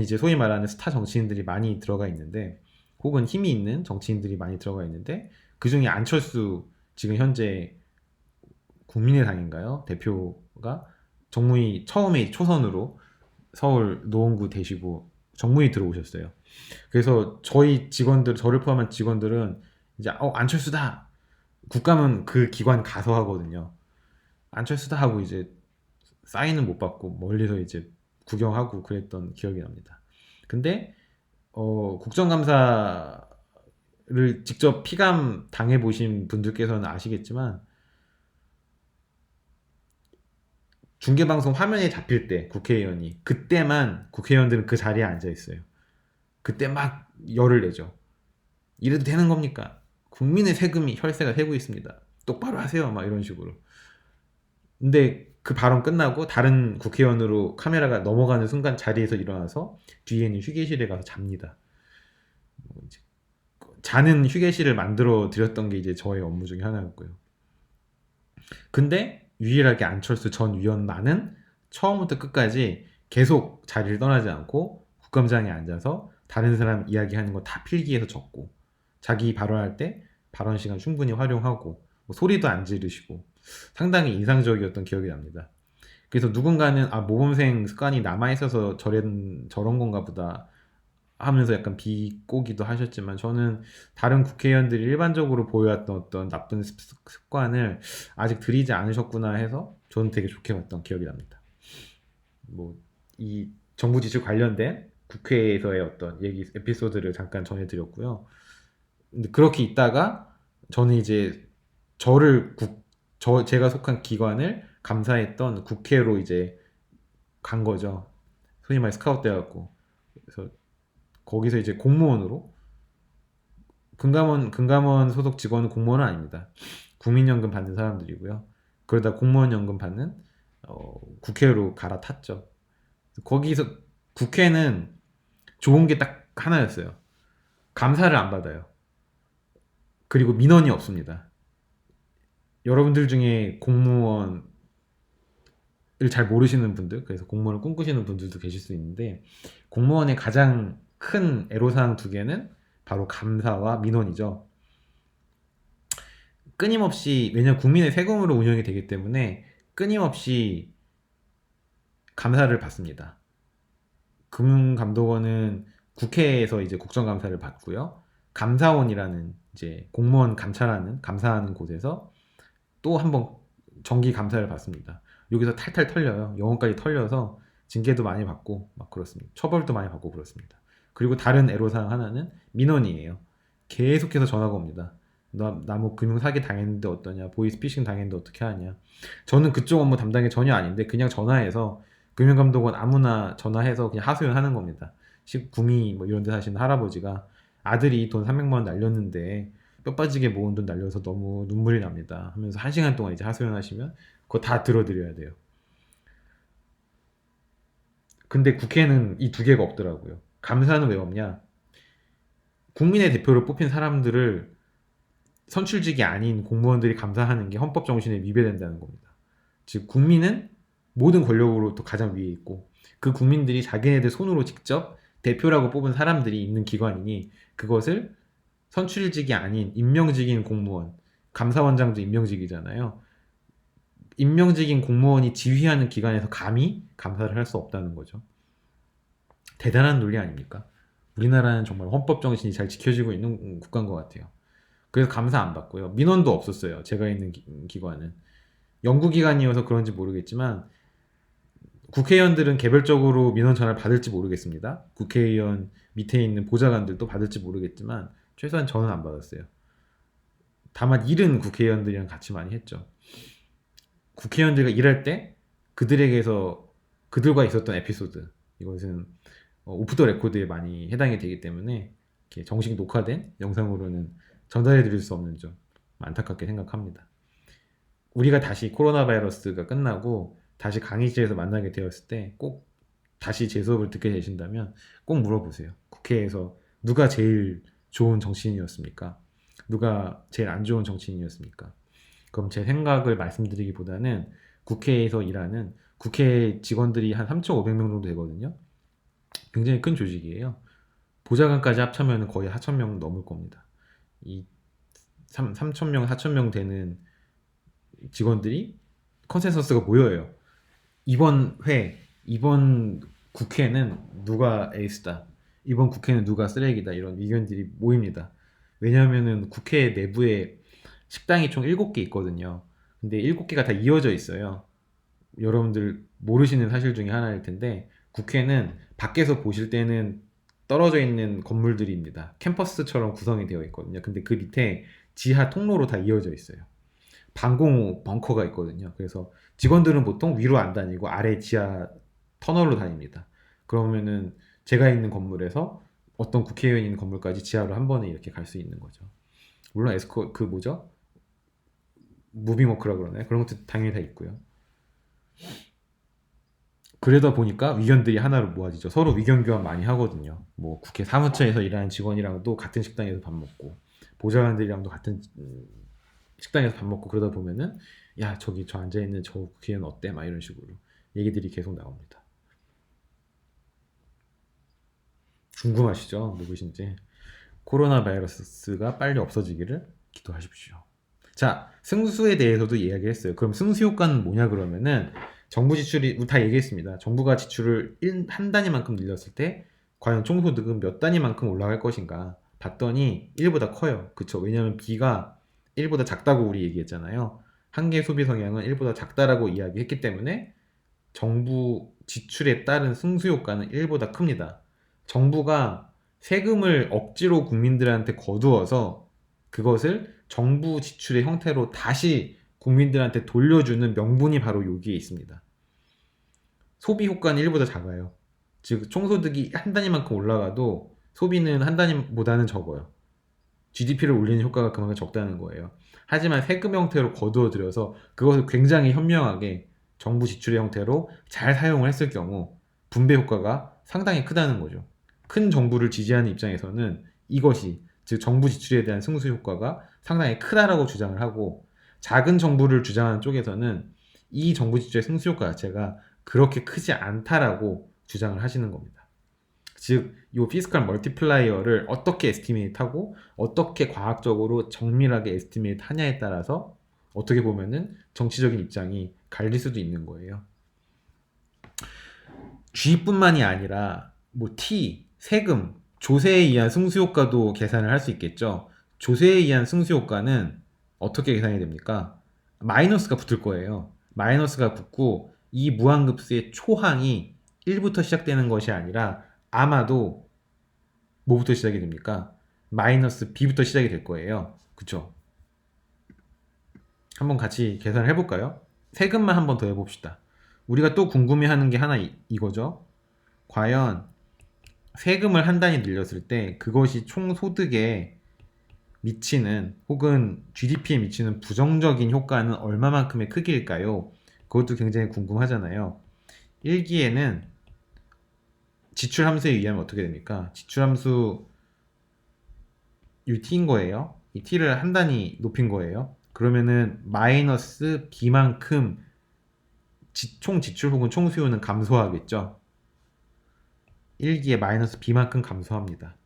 이제 소위 말하는 스타 정치인들이 많이 들어가 있는데, 혹은 힘이 있는 정치인들이 많이 들어가 있는데, 그 중에 안철수 지금 현재 국민의당인가요? 대표가 정무위 처음에 초선으로 서울 노원구 되시고 정무위 들어오셨어요. 그래서 저희 직원들, 저를 포함한 직원들은 이제 안철수다. 국감은 그 기관 가서 하거든요. 안철수다 하고 이제 사인은 못 받고 멀리서 이제 구경하고 그랬던 기억이 납니다. 근데 국정감사를 직접 피감 당해보신 분들께서는 아시겠지만, 중계방송 화면에 잡힐 때 국회의원이, 그때만 국회의원들은 그 자리에 앉아 있어요. 그때 막 열을 내죠. 이래도 되는 겁니까? 국민의 세금이, 혈세가 새고 있습니다. 똑바로 하세요. 막 이런 식으로. 근데 그 발언 끝나고 다른 국회의원으로 카메라가 넘어가는 순간 자리에서 일어나서 뒤에 있는 휴게실에 가서 잡니다. 뭐 이제 자는 휴게실을 만들어 드렸던 게 이제 저의 업무 중에 하나였고요. 근데 유일하게 안철수 전 위원만은 처음부터 끝까지 계속 자리를 떠나지 않고 국감장에 앉아서 다른 사람 이야기하는 거 다 필기해서 적고, 자기 발언할 때 발언 시간 충분히 활용하고, 뭐 소리도 안 지르시고, 상당히 인상적이었던 기억이 납니다. 그래서 누군가는 모범생 습관이 남아있어서 저런 건가 보다 하면서 약간 비꼬기도 하셨지만, 저는 다른 국회의원들이 일반적으로 보여왔던 어떤 나쁜 습관을 아직 들이지 않으셨구나 해서 저는 되게 좋게 봤던 기억이 납니다. 뭐 이 정부 지출 관련된 국회에서의 어떤 얘기 에피소드를 잠깐 전해드렸고요. 근데 그렇게 있다가 저는 이제 제가 속한 기관을 감사했던 국회로 이제 간 거죠. 소위 말해 스카우트 돼갖고. 그래서 거기서 이제 공무원으로, 금감원 소속 직원은 공무원은 아닙니다. 국민연금 받는 사람들이고요. 그러다 공무원연금 받는 국회로 갈아탔죠. 거기서 국회는 좋은 게 딱 하나였어요. 감사를 안 받아요. 그리고 민원이 없습니다. 여러분들 중에 공무원을 잘 모르시는 분들, 그래서 공무원을 꿈꾸시는 분들도 계실 수 있는데, 공무원의 가장 큰 애로사항 두 개는 바로 감사와 민원이죠. 끊임없이, 왜냐면 국민의 세금으로 운영이 되기 때문에 끊임없이 감사를 받습니다. 금융감독원은 국회에서 이제 국정감사를 받고요. 감사원이라는 이제 공무원 감사하는 곳에서 또 한 번 정기 감사를 받습니다. 여기서 탈탈 털려요. 영혼까지 털려서 징계도 많이 받고 막 그렇습니다. 처벌도 많이 받고 그렇습니다. 그리고 다른 애로사항 하나는 민원이에요. 계속해서 전화가 옵니다. 나 뭐 금융 사기 당했는데 어떠냐, 보이스피싱 당했는데 어떻게 하냐. 저는 그쪽 업무 담당이 전혀 아닌데 그냥 전화해서, 금융감독원 아무나 전화해서 그냥 하소연하는 겁니다. 구미 뭐 이런 데 사시는 할아버지가 아들이 돈 300만 원 날렸는데 뼈 빠지게 모은 돈 날려서 너무 눈물이 납니다 하면서 1시간 동안 이제 하소연하시면 그거 다 들어드려야 돼요. 근데 국회는 이 두 개가 없더라고요. 감사는 왜 없냐? 국민의 대표로 뽑힌 사람들을 선출직이 아닌 공무원들이 감사하는 게 헌법 정신에 위배된다는 겁니다. 즉 국민은 모든 권력으로부터 가장 위에 있고, 그 국민들이 자기네들 손으로 직접 대표라고 뽑은 사람들이 있는 기관이니, 그것을 선출직이 아닌 임명직인 공무원, 감사원장도 임명직이잖아요. 임명직인 공무원이 지휘하는 기관에서 감히 감사를 할 수 없다는 거죠. 대단한 논리 아닙니까? 우리나라는 정말 헌법 정신이 잘 지켜지고 있는 국가인 것 같아요. 그래서 감사 안 받고요. 민원도 없었어요. 제가 있는 기관은. 연구기관이어서 그런지 모르겠지만 국회의원들은 개별적으로 민원 전화를 받을지 모르겠습니다. 국회의원 밑에 있는 보좌관들도 받을지 모르겠지만 최소한 저는 안 받았어요. 다만 일은 국회의원들이랑 같이 많이 했죠. 국회의원들과 일할 때 그들에게서 그들과 있었던 에피소드, 이것은 오프 더 레코드에 많이 해당이 되기 때문에 이렇게 정식 녹화된 영상으로는 전달해 드릴 수 없는 점 안타깝게 생각합니다. 우리가 다시 코로나 바이러스가 끝나고 다시 강의실에서 만나게 되었을 때 꼭 다시 제 수업을 듣게 되신다면 꼭 물어보세요. 국회에서 누가 제일 좋은 정치인이었습니까? 누가 제일 안 좋은 정치인이었습니까? 그럼 제 생각을 말씀드리기보다는 국회에서 일하는 국회 직원들이 한 3,500명 정도 되거든요. 굉장히 큰 조직이에요. 보좌관까지 합치면 거의 4,000명 넘을 겁니다. 이 3,000명, 4,000명 되는 직원들이 컨센서스가 모여요. 이번 국회는 누가 에이스다. 이번 국회는 누가 쓰레기다. 이런 의견들이 모입니다. 왜냐하면은 국회 내부에 식당이 총 7개 있거든요. 근데 7개가 다 이어져 있어요. 여러분들 모르시는 사실 중에 하나일 텐데 국회는 밖에서 보실 때는 떨어져 있는 건물들입니다. 캠퍼스처럼 구성이 되어 있거든요. 근데 그 밑에 지하 통로로 다 이어져 있어요. 방공 벙커가 있거든요. 그래서 직원들은 보통 위로 안 다니고 아래 지하 터널로 다닙니다. 그러면은 제가 있는 건물에서 어떤 국회의원이 있는 건물까지 지하로 한 번에 이렇게 갈 수 있는 거죠. 물론 에스코 그 뭐죠? 무빙워크라 그러나요? 그런 것도 당연히 다 있고요. 그러다 보니까 위견들이 하나로 모아지죠. 서로 위견 교환 많이 하거든요. 뭐 국회 사무처에서 일하는 직원이랑도 같은 식당에서 밥 먹고 보좌관들이랑도 같은 식당에서 밥 먹고 그러다 보면은 야 저기 저 앉아있는 저 국회의원 어때? 막 이런 식으로 얘기들이 계속 나옵니다. 궁금하시죠? 누구신지. 코로나 바이러스가 빨리 없어지기를 기도하십시오. 자, 승수에 대해서도 이야기했어요. 그럼 승수 효과는 뭐냐 그러면은 정부 지출이 다 얘기했습니다. 정부가 지출을 한 단위만큼 늘렸을 때 과연 총소득은 몇 단위만큼 올라갈 것인가 봤더니 1보다 커요. 그쵸? 왜냐하면 B가 1보다 작다고 우리 얘기했잖아요. 한계 소비 성향은 1보다 작다라고 이야기했기 때문에 정부 지출에 따른 승수 효과는 1보다 큽니다. 정부가 세금을 억지로 국민들한테 거두어서 그것을 정부 지출의 형태로 다시 국민들한테 돌려주는 명분이 바로 여기에 있습니다. 소비 효과는 1보다 작아요. 즉 총소득이 한 단위만큼 올라가도 소비는 한 단위보다는 적어요. GDP를 올리는 효과가 그만큼 적다는 거예요. 하지만 세금 형태로 거두어 들여서 그것을 굉장히 현명하게 정부 지출의 형태로 잘 사용을 했을 경우 분배 효과가 상당히 크다는 거죠. 큰 정부를 지지하는 입장에서는 이것이 즉 정부 지출에 대한 승수 효과가 상당히 크다라고 주장을 하고 작은 정부를 주장하는 쪽에서는 이 정부 지출의 승수 효과 자체가 그렇게 크지 않다라고 주장을 하시는 겁니다. 즉, 이 피스칼 멀티플라이어를 어떻게 에스티메이트하고 어떻게 과학적으로 정밀하게 에스티메이트 하냐에 따라서 어떻게 보면은 정치적인 입장이 갈릴 수도 있는 거예요. G뿐만이 아니라 뭐 T, 세금, 조세에 의한 승수효과도 계산을 할 수 있겠죠. 조세에 의한 승수효과는 어떻게 계산이 됩니까? 마이너스가 붙을 거예요. 마이너스가 붙고 이 무한급수의 초항이 1부터 시작되는 것이 아니라 아마도 뭐부터 시작이 됩니까? 마이너스 B부터 시작이 될 거예요. 그쵸? 한번 같이 계산을 해볼까요? 세금만 한번 더 해봅시다. 우리가 또 궁금해하는 게 하나 이거죠. 과연 세금을 한 단위 늘렸을 때 그것이 총 소득에 미치는 혹은 GDP에 미치는 부정적인 효과는 얼마만큼의 크기일까요? 그것도 굉장히 궁금하잖아요. 1기에는 지출 함수에 의하면 어떻게 됩니까? 지출 함수 이 t인 거예요. 이 t를 한 단위 높인 거예요. 그러면은 마이너스 b만큼 총 지출 혹은 총 수요는 감소하겠죠. 1기에 마이너스 b만큼 감소합니다.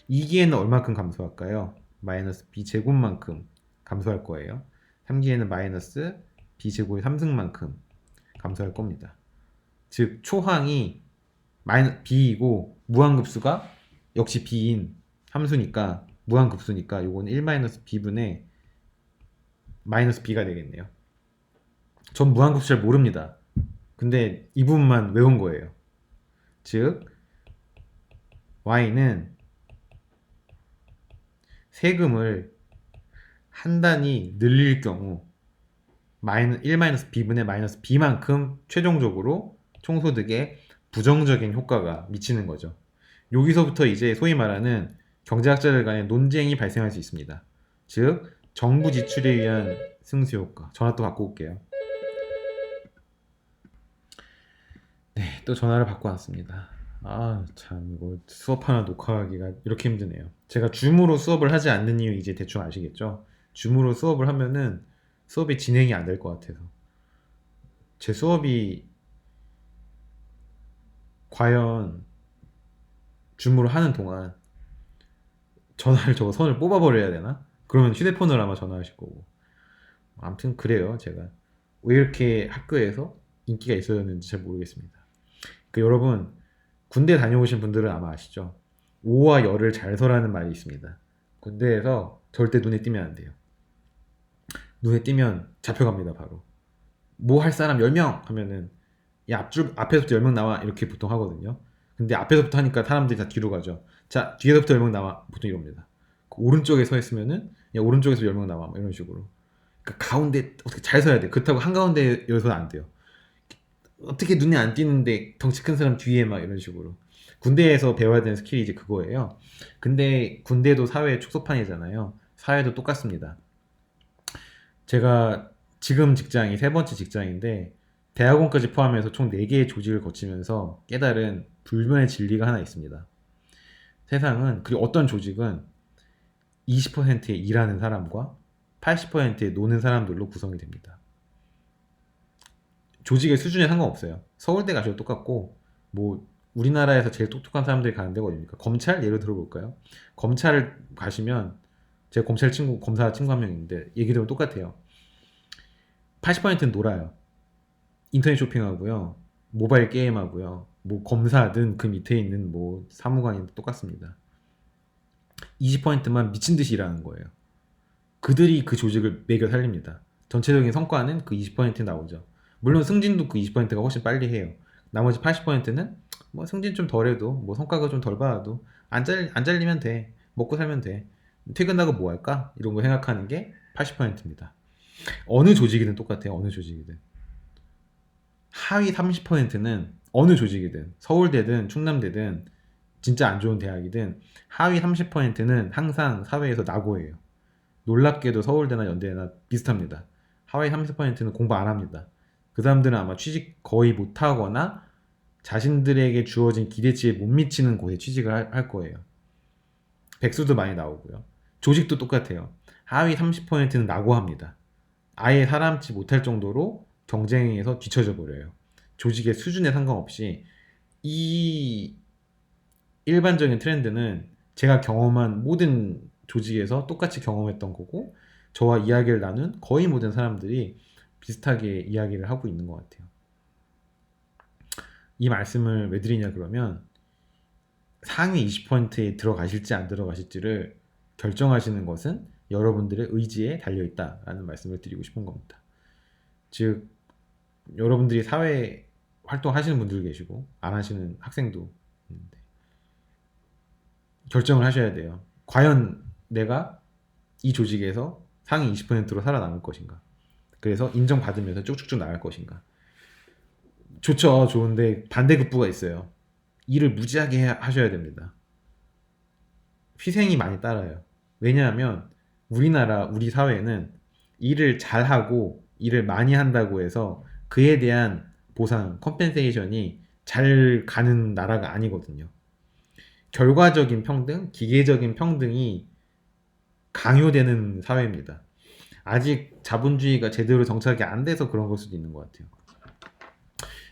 2기에는 얼마큼 감소할까요? 마이너스 b제곱만큼 감소할 거예요. 3기에는 마이너스 b제곱의 3승만큼 감소할 겁니다. 즉 초항이 b이고 무한급수가 역시 b인 함수니까 무한급수니까 요거는 1-b분의 마이너스 b가 되겠네요. 전 무한급수 잘 모릅니다. 근데 이 부분만 외운 거예요. 즉 y는 세금을 한 단위 늘릴 경우 1-b분의 마이너스 b만큼 최종적으로 총소득에 부정적인 효과가 미치는 거죠. 여기서부터 이제 소위 말하는 경제학자들 간의 논쟁이 발생할 수 있습니다. 즉 정부 지출에 의한 승수 효과. 전화 또 받고 올게요. 네, 또 전화를 받고 왔습니다. 아, 참 이거 수업 하나 녹화하기가 이렇게 힘드네요. 제가 줌으로 수업을 하지 않는 이유 이제 대충 아시겠죠? 줌으로 수업을 하면은 수업이 진행이 안 될 것 같아서. 제 수업이 과연 줌으로 하는 동안 전화를 저거 선을 뽑아버려야 되나? 그러면 휴대폰으로 아마 전화하실 거고. 아무튼 그래요. 제가 왜 이렇게 학교에서 인기가 있어졌는지 잘 모르겠습니다. 여러분 군대 다녀오신 분들은 아마 아시죠? 오와 열을 잘 서라는 말이 있습니다. 군대에서 절대 눈에 띄면 안 돼요. 눈에 띄면 잡혀갑니다. 바로 뭐 할 사람 10명 하면은 야 앞에서부터 10명 나와 이렇게 보통 하거든요. 근데 앞에서부터 하니까 사람들이 다 뒤로 가죠. 자 뒤에서부터 10명 나와 보통 이럽니다. 오른쪽에 서 있으면은 야 오른쪽에서 10명 나와 뭐 이런 식으로. 그러니까 가운데 어떻게 잘 서야 돼. 그렇다고 한가운데 여기서는 안 돼요. 어떻게 눈에 안 띄는데 덩치 큰 사람 뒤에 막 이런 식으로. 군대에서 배워야 되는 스킬이 이제 그거예요. 근데 군대도 사회의 축소판이잖아요. 사회도 똑같습니다. 제가 지금 직장이 세 번째 직장인데 대학원까지 포함해서 총 4개의 조직을 거치면서 깨달은 불변의 진리가 하나 있습니다. 세상은, 그리고 어떤 조직은 20%의 일하는 사람과 80%의 노는 사람들로 구성이 됩니다. 조직의 수준에 상관없어요. 서울대 가셔도 똑같고, 뭐 우리나라에서 제일 똑똑한 사람들이 가는 데가 어딥니까? 검찰 예를 들어볼까요? 검찰을 가시면, 제가 검사 친구 한 명 있는데 얘기 들으면 똑같아요. 80%는 놀아요. 인터넷 쇼핑하고요, 모바일 게임하고요, 뭐 검사든 그 밑에 있는 뭐 사무관이 똑같습니다. 20%만 미친 듯이 일하는 거예요. 그들이 그 조직을 매겨 살립니다. 전체적인 성과는 그 20% 나오죠. 물론 승진도 그 20%가 훨씬 빨리 해요. 나머지 80%는 뭐 승진 좀 덜해도, 뭐 성과가 좀 덜 받아도 안 잘리면 돼. 먹고 살면 돼. 퇴근하고 뭐 할까? 이런 거 생각하는 게 80%입니다. 어느 조직이든 똑같아요. 어느 조직이든. 하위 30%는 어느 조직이든, 서울대든 충남대든 진짜 안 좋은 대학이든, 하위 30%는 항상 사회에서 낙오예요. 놀랍게도 서울대나 연대나 비슷합니다. 하위 30%는 공부 안 합니다. 그 사람들은 아마 취직 거의 못하거나 자신들에게 주어진 기대치에 못 미치는 곳에 취직을 할 거예요. 백수도 많이 나오고요. 조직도 똑같아요. 하위 30%는 낙오합니다. 아예 살아남지 못할 정도로 경쟁에서 뒤처져 버려요. 조직의 수준에 상관없이. 이 일반적인 트렌드는 제가 경험한 모든 조직에서 똑같이 경험했던 거고, 저와 이야기를 나눈 거의 모든 사람들이 비슷하게 이야기를 하고 있는 것 같아요. 이 말씀을 왜 드리냐 그러면, 상위 20%에 들어가실지 안 들어가실지를 결정하시는 것은 여러분들의 의지에 달려있다라는 말씀을 드리고 싶은 겁니다. 즉 여러분들이 사회 활동하시는 분들 계시고 안 하시는 학생도 있는데, 결정을 하셔야 돼요. 과연 내가 이 조직에서 상위 20%로 살아남을 것인가, 그래서 인정받으면서 쭉쭉쭉 나갈 것인가. 좋죠. 좋은데 반대급부가 있어요. 일을 무지하게 하셔야 됩니다. 희생이 많이 따라요. 왜냐하면 우리 사회는 일을 잘하고 일을 많이 한다고 해서 그에 대한 보상, 컴펜세이션이 잘 가는 나라가 아니거든요. 결과적인 평등, 기계적인 평등이 강요되는 사회입니다. 아직 자본주의가 제대로 정착이 안 돼서 그런 걸 수도 있는 것 같아요.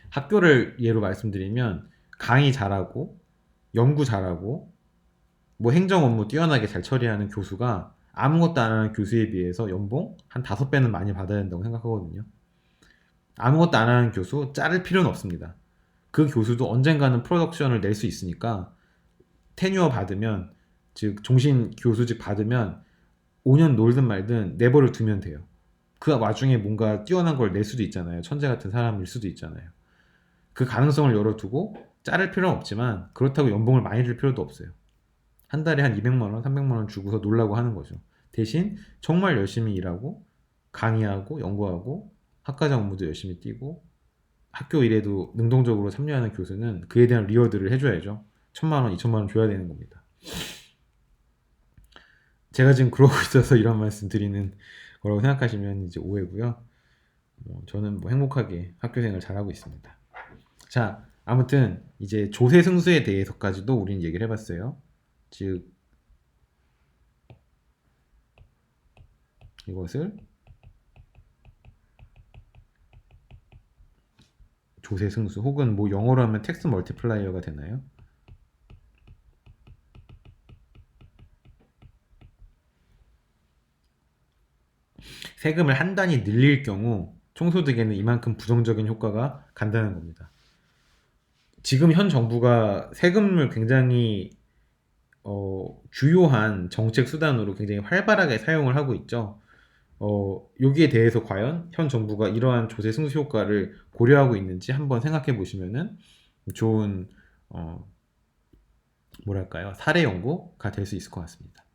학교를 예로 말씀드리면, 강의 잘하고 연구 잘하고 뭐 행정 업무 뛰어나게 잘 처리하는 교수가 아무것도 안 하는 교수에 비해서 연봉 한 5배는 많이 받아야 된다고 생각하거든요. 아무것도 안 하는 교수 자를 필요는 없습니다. 그 교수도 언젠가는 프로덕션을 낼 수 있으니까 테뉴어 받으면, 즉 종신 교수직 받으면 5년 놀든 말든 내버려 두면 돼요. 그 와중에 뭔가 뛰어난 걸 낼 수도 있잖아요. 천재 같은 사람일 수도 있잖아요. 그 가능성을 열어두고 자를 필요는 없지만, 그렇다고 연봉을 많이 줄 필요도 없어요. 한 달에 한 200만 원, 300만 원 주고서 놀라고 하는 거죠. 대신 정말 열심히 일하고 강의하고 연구하고 학과장 업무도 열심히 뛰고 학교 일에도 능동적으로 참여하는 교수는 그에 대한 리워드를 해줘야죠. 1,000만 원, 2,000만 원 줘야 되는 겁니다. 제가 지금 그러고 있어서 이런 말씀 드리는 거라고 생각하시면 이제 오해고요. 저는 뭐 행복하게 학교생활 잘하고 있습니다. 자, 아무튼 이제 조세승수에 대해서까지도 우리는 얘기를 해봤어요. 즉 이것을 조세승수 혹은 뭐 영어로 하면 텍스 멀티플라이어가 되나요? 세금을 한 단위 늘릴 경우 총소득에는 이만큼 부정적인 효과가 간다는 겁니다. 지금 현 정부가 세금을 굉장히 주요한 정책 수단으로 굉장히 활발하게 사용을 하고 있죠. 여기에 대해서 과연 현 정부가 이러한 조세 승수 효과를 고려하고 있는지 한번 생각해 보시면은 좋은 뭐랄까요, 사례 연구가 될 수 있을 것 같습니다.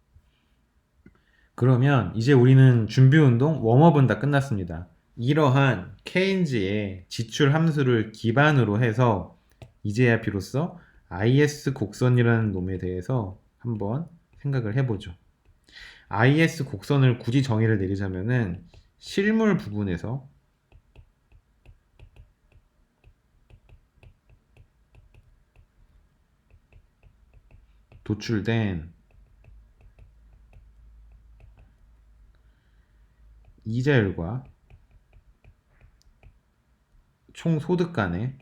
그러면 이제 우리는 준비 운동 웜업은 다 끝났습니다. 이러한 케인즈의 지출 함수를 기반으로 해서 이제야 비로소 IS 곡선이라는 놈에 대해서 한번 생각을 해보죠. IS 곡선을 굳이 정의를 내리자면은 실물 부분에서 도출된 이자율과 총소득 간의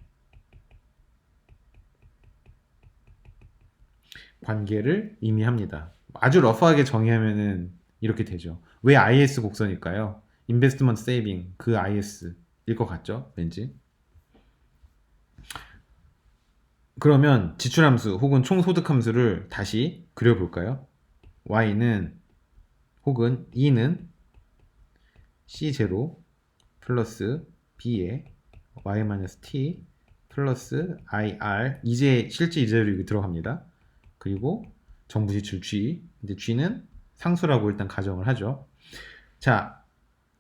관계를 의미합니다. 아주 러프하게 정의하면은 이렇게 되죠. 왜 IS 곡선일까요? 인베스트먼트 세이빙 그 IS일 것 같죠? 왠지. 그러면 지출함수 혹은 총소득함수를 다시 그려볼까요? Y는 혹은 E는 C0 플러스 B에 Y-T 플러스 IR 이제 실제 이자율이 들어갑니다. 그리고 정부 지출 G, 이제 G는 상수라고 일단 가정을 하죠. 자,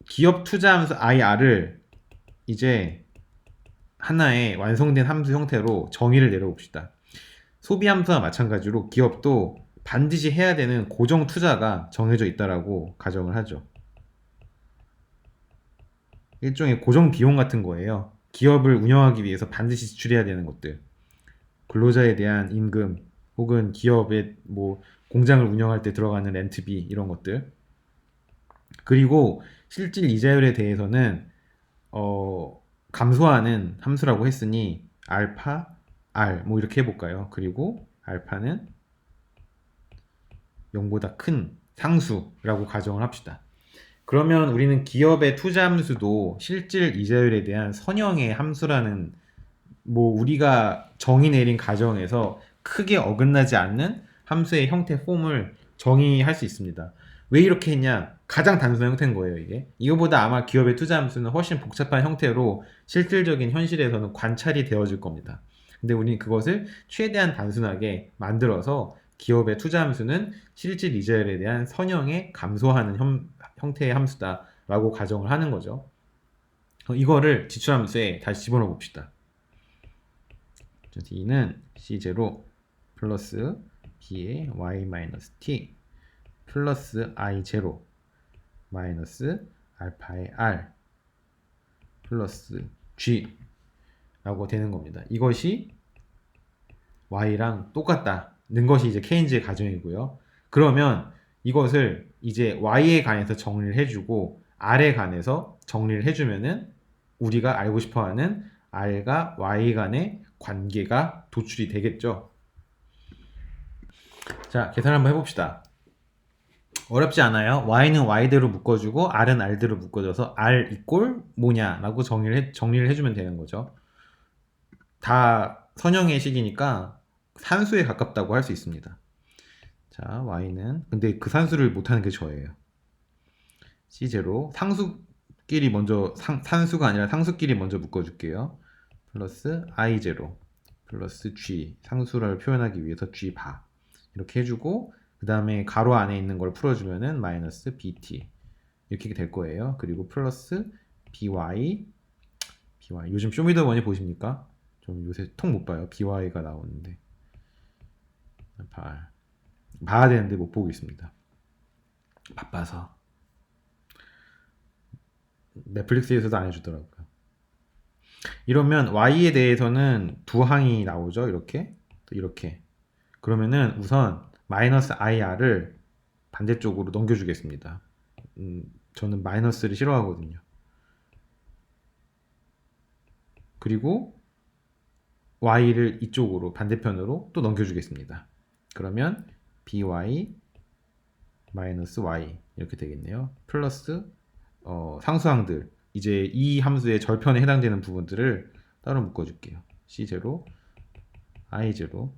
기업 투자 함수 IR을 이제 하나의 완성된 함수 형태로 정의를 내려봅시다. 소비 함수와 마찬가지로 기업도 반드시 해야 되는 고정 투자가 정해져 있다라고 가정을 하죠. 일종의 고정 비용 같은 거예요. 기업을 운영하기 위해서 반드시 지출해야 되는 것들. 근로자에 대한 임금 혹은 기업의 뭐 공장을 운영할 때 들어가는 렌트비 이런 것들. 그리고 실질 이자율에 대해서는 감소하는 함수라고 했으니 알파 R 뭐 이렇게 해볼까요? 그리고 알파는 0보다 큰 상수라고 가정을 합시다. 그러면 우리는 기업의 투자 함수도 실질 이자율에 대한 선형의 함수라는 뭐 우리가 정의 내린 가정에서 크게 어긋나지 않는 함수의 형태 폼을 정의할 수 있습니다. 왜 이렇게 했냐? 가장 단순한 형태인 거예요, 이게. 이거보다 아마 기업의 투자 함수는 훨씬 복잡한 형태로 실질적인 현실에서는 관찰이 되어질 겁니다. 근데 우리는 그것을 최대한 단순하게 만들어서 기업의 투자 함수는 실질 이자율에 대한 선형에 감소하는 형태의 함수다라고 가정을 하는 거죠. 이거를 지출 함수에 다시 집어넣어 봅시다. D는 C0 플러스 B의 Y-T 플러스 I0 마이너스 알파의 R 플러스 G 라고 되는 겁니다. 이것이 Y랑 똑같다는 것이 이제 케인즈의 가정이고요. 그러면 이것을 이제 Y에 관해서 정리를 해주고 R에 관해서 정리를 해주면은 우리가 알고 싶어하는 R과 Y 간의 관계가 도출이 되겠죠. 자, 계산 한번 해봅시다. 어렵지 않아요. Y는 Y대로 묶어주고 R은 R대로 묶어줘서 R 이꼴 뭐냐라고 정리를 해주면 되는 거죠. 다 선형의 식이니까 산수에 가깝다고 할 수 있습니다. 자, Y는 근데 그 산수를 못하는 게 저예요. C0 상수끼리 먼저 산수가 아니라 상수끼리 먼저 묶어줄게요. 플러스 I0 플러스 G 상수를 표현하기 위해서 G 바 이렇게 해주고 그 다음에 가로 안에 있는 걸 풀어주면은 마이너스 bt 이렇게 될 거예요. 그리고 플러스 by 요즘 쇼미더머니 보십니까? 좀 요새 통 못 봐요. by가 나오는데 봐야 되는데 못 보고 있습니다. 바빠서. 넷플릭스에서도 안 해주더라고요. 이러면 y에 대해서는 두 항이 나오죠. 이렇게 또 이렇게. 그러면은 우선 마이너스 ir을 반대쪽으로 넘겨주겠습니다. 저는 마이너스를 싫어하거든요. 그리고 y를 이쪽으로 반대편으로 또 넘겨주겠습니다. 그러면 by 마이너스 y 이렇게 되겠네요. 플러스 상수항들 이제 이 함수의 절편에 해당되는 부분들을 따로 묶어줄게요. c0 i0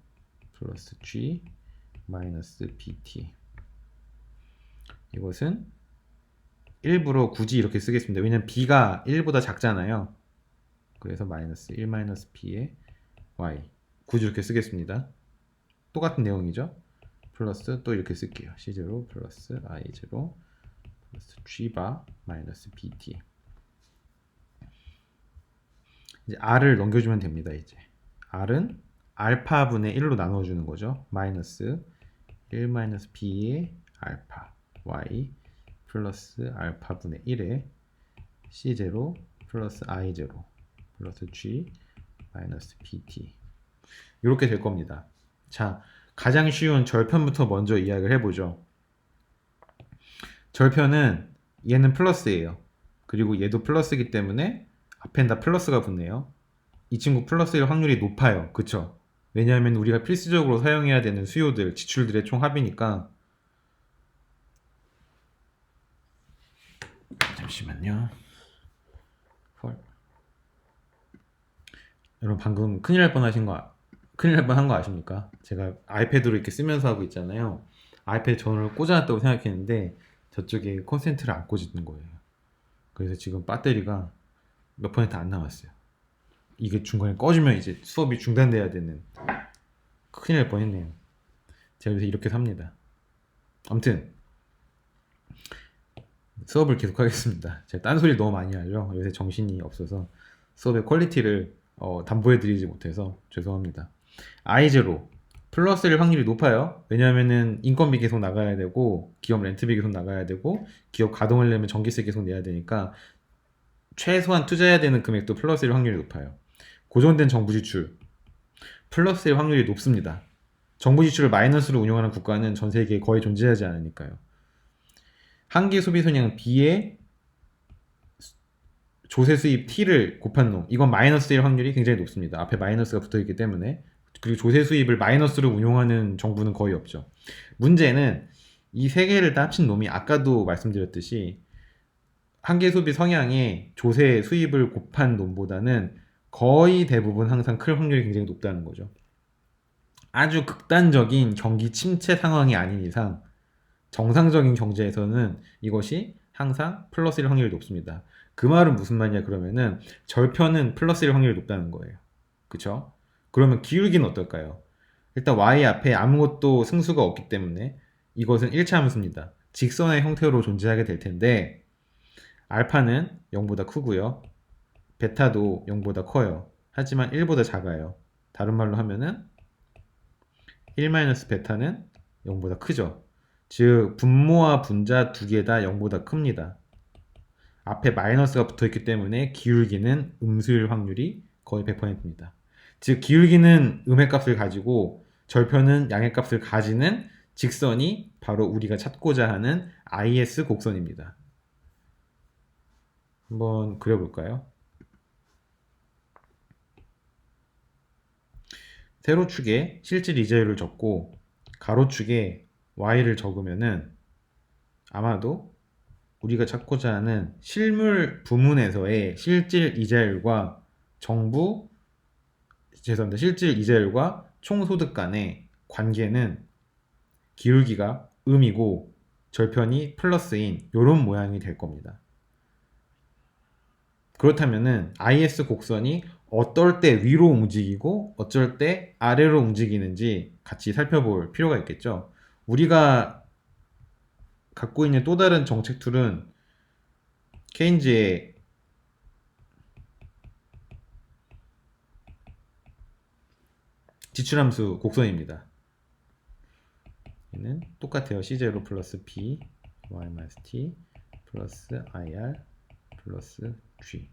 플러스 g 마이너스 bt 이것은 일부러 굳이 이렇게 쓰겠습니다. 왜냐면 b가 1보다 작잖아요. 그래서 마이너스 1 마이너스 p의 y 굳이 이렇게 쓰겠습니다. 똑같은 내용이죠. 플러스 또 이렇게 쓸게요. c0 플러스 i0 플러스 g바 마이너스 bt 이제 r을 넘겨주면 됩니다. 이제 r은 알파분의 1로 나눠주는 거죠. 마이너스 1 마이너스 b의 알파 y 플러스 알파분의 1에 c0 플러스 i0 플러스 g 마이너스 bt 이렇게 될 겁니다. 자, 가장 쉬운 절편부터 먼저 이야기를 해보죠. 절편은 얘는 플러스예요. 그리고 얘도 플러스이기 때문에 앞엔 다 플러스가 붙네요. 이 친구 플러스일 확률이 높아요. 그쵸? 왜냐하면 우리가 필수적으로 사용해야 되는 수요들, 지출들의 총 합이니까. 잠시만요. 헐. 여러분 방금 큰일 날 뻔한 거 아십니까? 제가 아이패드로 이렇게 쓰면서 하고 있잖아요. 아이패드 전원을 꽂아놨다고 생각했는데 저쪽에 콘센트를 안 꽂는 거예요. 그래서 지금 배터리가 몇 퍼센트 안 남았어요. 이게 중간에 꺼지면 이제 수업이 중단돼야 되는 큰일 날 뻔했네요. 제가 요새 이렇게 삽니다. 아무튼 수업을 계속 하겠습니다. 제가 딴소리 너무 많이 하죠. 요새 정신이 없어서 수업의 퀄리티를 담보해드리지 못해서 죄송합니다. I0 플러스일 확률이 높아요. 왜냐하면은 인건비 계속 나가야 되고 기업 렌트비 계속 나가야 되고 기업 가동하려면 전기세 계속 내야 되니까 최소한 투자해야 되는 금액도 플러스일 확률이 높아요. 고정된 정부 지출 플러스일 확률이 높습니다. 정부 지출을 마이너스로 운영하는 국가는 전 세계에 거의 존재하지 않으니까요. 한계 소비 손양 B의 조세 수입 T를 곱한 놈 이건 마이너스일 확률이 굉장히 높습니다. 앞에 마이너스가 붙어있기 때문에. 그리고 조세 수입을 마이너스로 운용하는 정부는 거의 없죠. 문제는 이 세 개를 다 합친 놈이 아까도 말씀드렸듯이 한계 소비 성향에 조세 수입을 곱한 놈보다는 거의 대부분 항상 클 확률이 굉장히 높다는 거죠. 아주 극단적인 경기 침체 상황이 아닌 이상 정상적인 경제에서는 이것이 항상 플러스일 확률이 높습니다. 그 말은 무슨 말이냐 그러면은 절편은 플러스일 확률이 높다는 거예요. 그쵸? 그러면 기울기는 어떨까요? 일단 y 앞에 아무것도 승수가 없기 때문에 이것은 1차 함수입니다. 직선의 형태로 존재하게 될 텐데 알파는 0보다 크고요. 베타도 0보다 커요. 하지만 1보다 작아요. 다른 말로 하면은 1-베타는 0보다 크죠. 즉 분모와 분자 두 개 다 0보다 큽니다. 앞에 마이너스가 붙어있기 때문에 기울기는 음수일 확률이 거의 100%입니다. 즉 기울기는 음의 값을 가지고 절편은 양의 값을 가지는 직선이 바로 우리가 찾고자 하는 IS 곡선입니다. 한번 그려볼까요? 세로축에 실질 이자율을 적고 가로축에 y를 적으면은 아마도 우리가 찾고자 하는 실물 부문에서의 실질 이자율과 실질 이자율과 총소득 간의 관계는 기울기가 음이고 절편이 플러스인 이런 모양이 될 겁니다. 그렇다면은 IS 곡선이 어떨 때 위로 움직이고 어쩔 때 아래로 움직이는지 같이 살펴볼 필요가 있겠죠. 우리가 갖고 있는 또 다른 정책 툴은 케인즈의 지출함수 곡선입니다. 얘는 똑같아요. C0 플러스 B Y 마이너스 T 플러스 IR 플러스 G.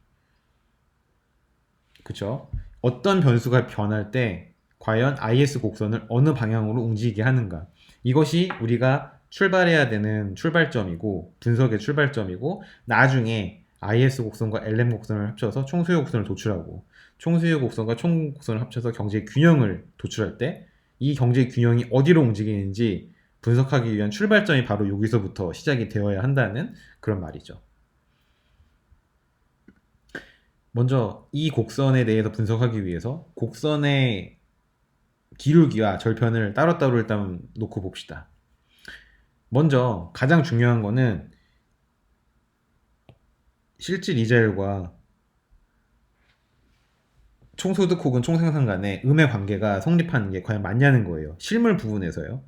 그쵸? 어떤 변수가 변할 때 과연 IS 곡선을 어느 방향으로 움직이게 하는가. 이것이 우리가 출발해야 되는 출발점이고 분석의 출발점이고, 나중에 IS 곡선과 LM 곡선을 합쳐서 총수요 곡선을 도출하고 총수요 곡선과 총 곡선을 합쳐서 경제 균형을 도출할 때 이 경제 균형이 어디로 움직이는지 분석하기 위한 출발점이 바로 여기서부터 시작이 되어야 한다는 그런 말이죠. 먼저 이 곡선에 대해서 분석하기 위해서 곡선의 기울기와 절편을 따로따로 일단 놓고 봅시다. 먼저 가장 중요한 거는 실질 이자율과 총소득 혹은 총생산 간의 음의 관계가 성립하는 게 과연 맞냐는 거예요. 실물 부분에서요.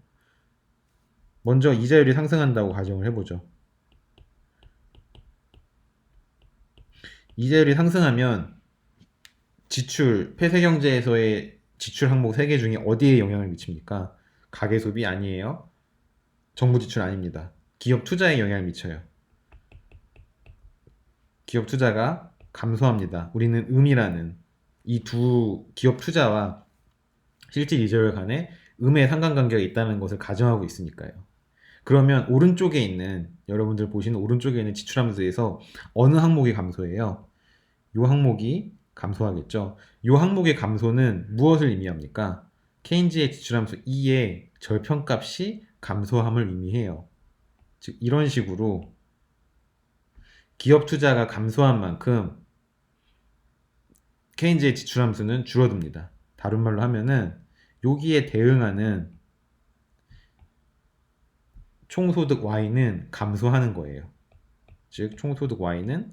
먼저 이자율이 상승한다고 가정을 해보죠. 이자율이 상승하면 지출, 폐쇄경제에서의 지출 항목 3개 중에 어디에 영향을 미칩니까? 가계소비 아니에요. 정부 지출 아닙니다. 기업 투자에 영향을 미쳐요. 기업 투자가 감소합니다. 우리는 음이라는 이 두 기업 투자와 실질 이자율 간에 음의 상관관계가 있다는 것을 가정하고 있으니까요. 그러면 오른쪽에 있는, 여러분들 보시는 오른쪽에 있는 지출함수에서 어느 항목이 감소해요? 이 항목이 감소하겠죠. 이 항목의 감소는 무엇을 의미합니까? 케인즈의 지출함수 2의 절편값이 감소함을 의미해요. 즉 이런 식으로 기업 투자가 감소한 만큼 케인즈의 지출함수는 줄어듭니다. 다른 말로 하면은 여기에 대응하는 총소득 Y는 감소하는 거예요. 즉 총소득 Y는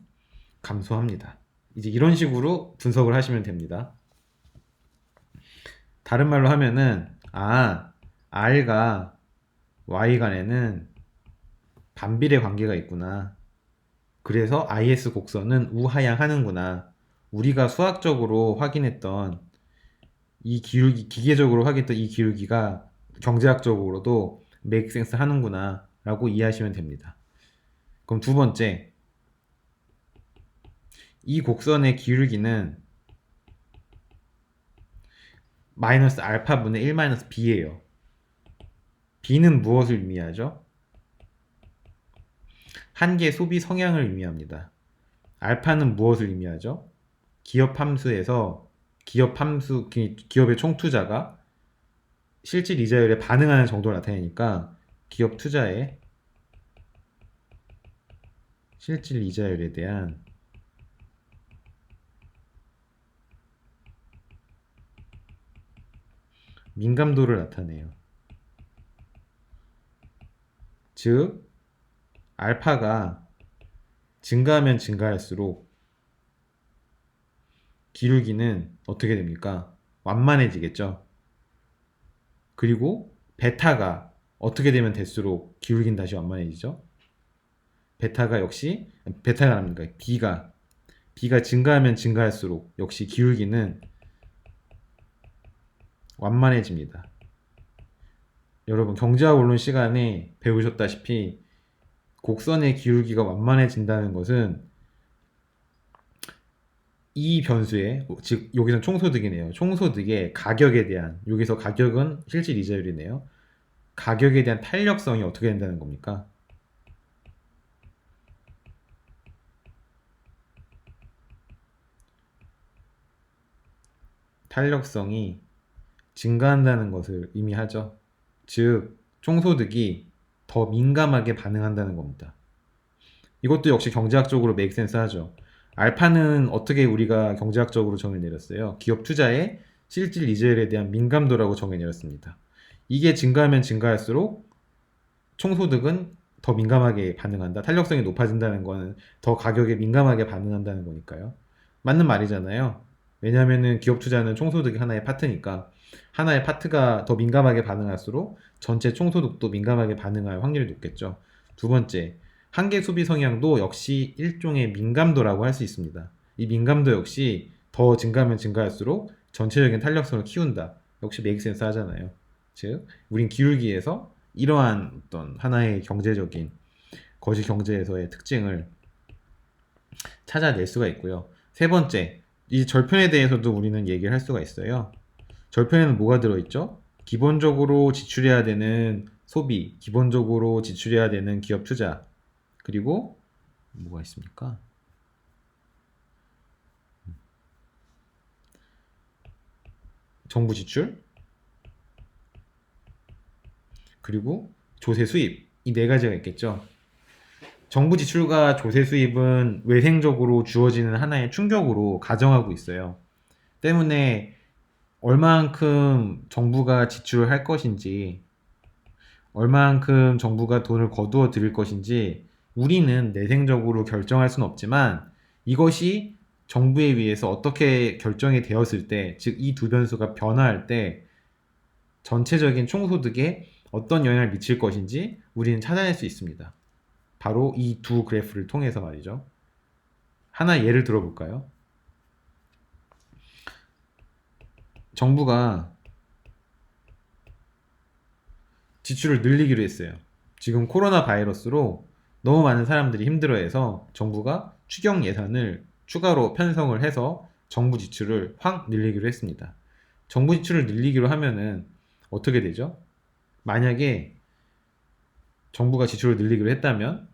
감소합니다. 이제 이런 식으로 분석을 하시면 됩니다. 다른 말로 하면은 R과 Y 간에는 반비례 관계가 있구나. 그래서 IS 곡선은 우하향하는구나. 우리가 수학적으로 확인했던 이 기울기, 기계적으로 확인했던 이 기울기가 경제학적으로도 make sense 하는구나 라고 이해하시면 됩니다. 그럼 두 번째, 이 곡선의 기울기는 마이너스 알파분의 1 마이너스 b예요. b는 무엇을 의미하죠? 한계 소비 성향을 의미합니다. 알파는 무엇을 의미하죠? 기업 함수에서 기업의 총투자가 실질 이자율에 반응하는 정도를 나타내니까 기업 투자의 실질 이자율에 대한 민감도를 나타내요. 즉 알파가 증가하면 증가할수록 기울기는 어떻게 됩니까? 완만해지겠죠. 그리고 베타가 어떻게 되면 될수록 기울기는 다시 완만해지죠. 베타가 아닙니까? B가 증가하면 증가할수록 역시 기울기는 완만해집니다. 여러분 경제학 원론 시간에 배우셨다시피 곡선의 기울기가 완만해진다는 것은 이 변수의, 즉 여기서는 총소득이네요. 총소득의 가격에 대한, 여기서 가격은 실질 이자율이네요. 가격에 대한 탄력성이 어떻게 된다는 겁니까? 탄력성이 증가한다는 것을 의미하죠. 즉 총소득이 더 민감하게 반응한다는 겁니다. 이것도 역시 경제학적으로 make sense 하죠. 알파는 어떻게 우리가 경제학적으로 정의 내렸어요? 기업 투자의 실질 이자율에 대한 민감도라고 정의 내렸습니다. 이게 증가하면 증가할수록 총소득은 더 민감하게 반응한다. 탄력성이 높아진다는 거는 더 가격에 민감하게 반응한다는 거니까요. 맞는 말이잖아요. 왜냐하면 기업 투자는 총소득이 하나의 파트니까. 하나의 파트가 더 민감하게 반응할수록 전체 총소득도 민감하게 반응할 확률이 높겠죠. 두 번째, 한계 소비 성향도 역시 일종의 민감도라고 할 수 있습니다. 이 민감도 역시 더 증가하면 증가할수록 전체적인 탄력성을 키운다. 역시 메이크 센스 하잖아요. 즉, 우린 기울기에서 이러한 어떤 하나의 경제적인 거시 경제에서의 특징을 찾아낼 수가 있고요. 세 번째, 이 절편에 대해서도 우리는 얘기를 할 수가 있어요. 절편에는 뭐가 들어있죠? 기본적으로 지출해야 되는 소비, 기본적으로 지출해야 되는 기업 투자, 그리고 뭐가 있습니까? 정부 지출, 그리고 조세 수입, 이 네 가지가 있겠죠. 정부 지출과 조세 수입은 외생적으로 주어지는 하나의 충격으로 가정하고 있어요. 때문에 얼만큼 정부가 지출을 할 것인지, 얼만큼 정부가 돈을 거두어 들일 것인지 우리는 내생적으로 결정할 수는 없지만 이것이 정부에 의해서 어떻게 결정이 되었을 때, 즉 이 두 변수가 변화할 때 전체적인 총소득에 어떤 영향을 미칠 것인지 우리는 찾아낼 수 있습니다. 바로 이 두 그래프를 통해서 말이죠. 하나 예를 들어볼까요? 정부가 지출을 늘리기로 했어요. 지금 코로나 바이러스로 너무 많은 사람들이 힘들어해서 정부가 추경 예산을 추가로 편성을 해서 정부 지출을 확 늘리기로 했습니다. 정부 지출을 늘리기로 하면은 어떻게 되죠? 만약에 정부가 지출을 늘리기로 했다면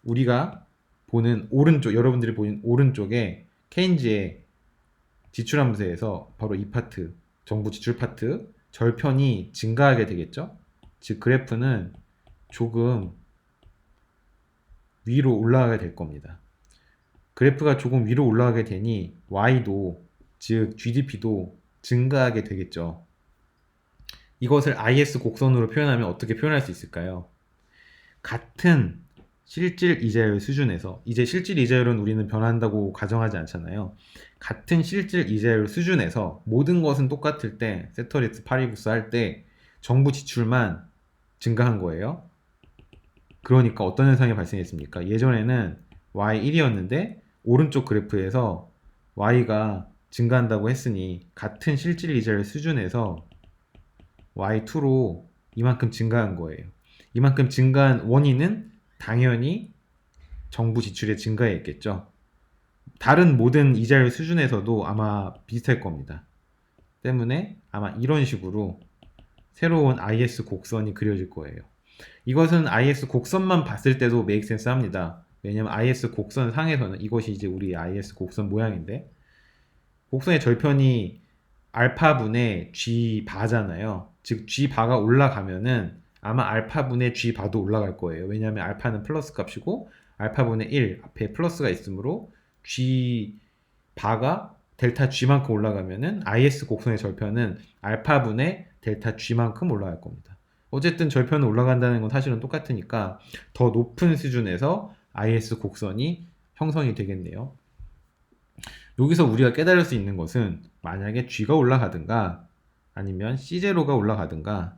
우리가 보는 오른쪽, 여러분들이 보는 오른쪽에 케인즈의 지출함수에서 바로 이 파트, 정부 지출 파트 절편이 증가하게 되겠죠? 즉 그래프는 조금 위로 올라가게 될 겁니다. 그래프가 조금 위로 올라가게 되니 Y도, 즉 GDP도 증가하게 되겠죠. 이것을 IS 곡선으로 표현하면 어떻게 표현할 수 있을까요? 같은 실질 이자율 수준에서, 이제 실질 이자율은 우리는 변한다고 가정하지 않잖아요. 같은 실질 이자율 수준에서 모든 것은 똑같을 때, 세터리스 파리부스 할 때 정부 지출만 증가한 거예요. 그러니까 어떤 현상이 발생했습니까? 예전에는 Y1이었는데 오른쪽 그래프에서 Y가 증가한다고 했으니 같은 실질 이자율 수준에서 Y2로 이만큼 증가한 거예요. 이만큼 증가한 원인은 당연히 정부 지출의 증가에 있겠죠. 다른 모든 이자율 수준에서도 아마 비슷할 겁니다. 때문에 아마 이런 식으로 새로운 IS 곡선이 그려질 거예요. 이것은 IS 곡선만 봤을 때도 make sense 합니다. 왜냐면 IS 곡선 상에서는 이것이 이제 우리 IS 곡선 모양인데 곡선의 절편이 알파분의 G 바잖아요. 즉 G 바가 올라가면은 아마 알파분의 G 바도 올라갈 거예요. 왜냐하면 알파는 플러스 값이고 알파분의 1 앞에 플러스가 있으므로 G 바가 델타 G만큼 올라가면은 IS 곡선의 절편은 알파분의 델타 G만큼 올라갈 겁니다. 어쨌든 절편은 올라간다는 건 사실은 똑같으니까 더 높은 수준에서 IS 곡선이 형성이 되겠네요. 여기서 우리가 깨달을 수 있는 것은 만약에 G가 올라가든가 아니면 C0가 올라가든가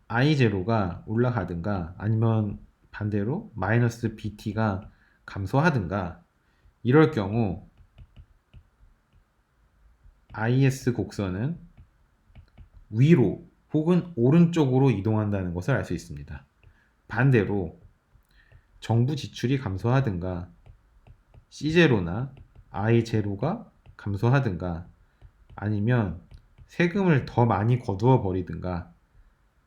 I0가 올라가든가 아니면 반대로 마이너스 BT가 감소하든가 이럴 경우 IS 곡선은 위로 혹은 오른쪽으로 이동한다는 것을 알 수 있습니다. 반대로 정부 지출이 감소하든가 C0나 I0가 감소하든가 아니면 세금을 더 많이 거두어 버리든가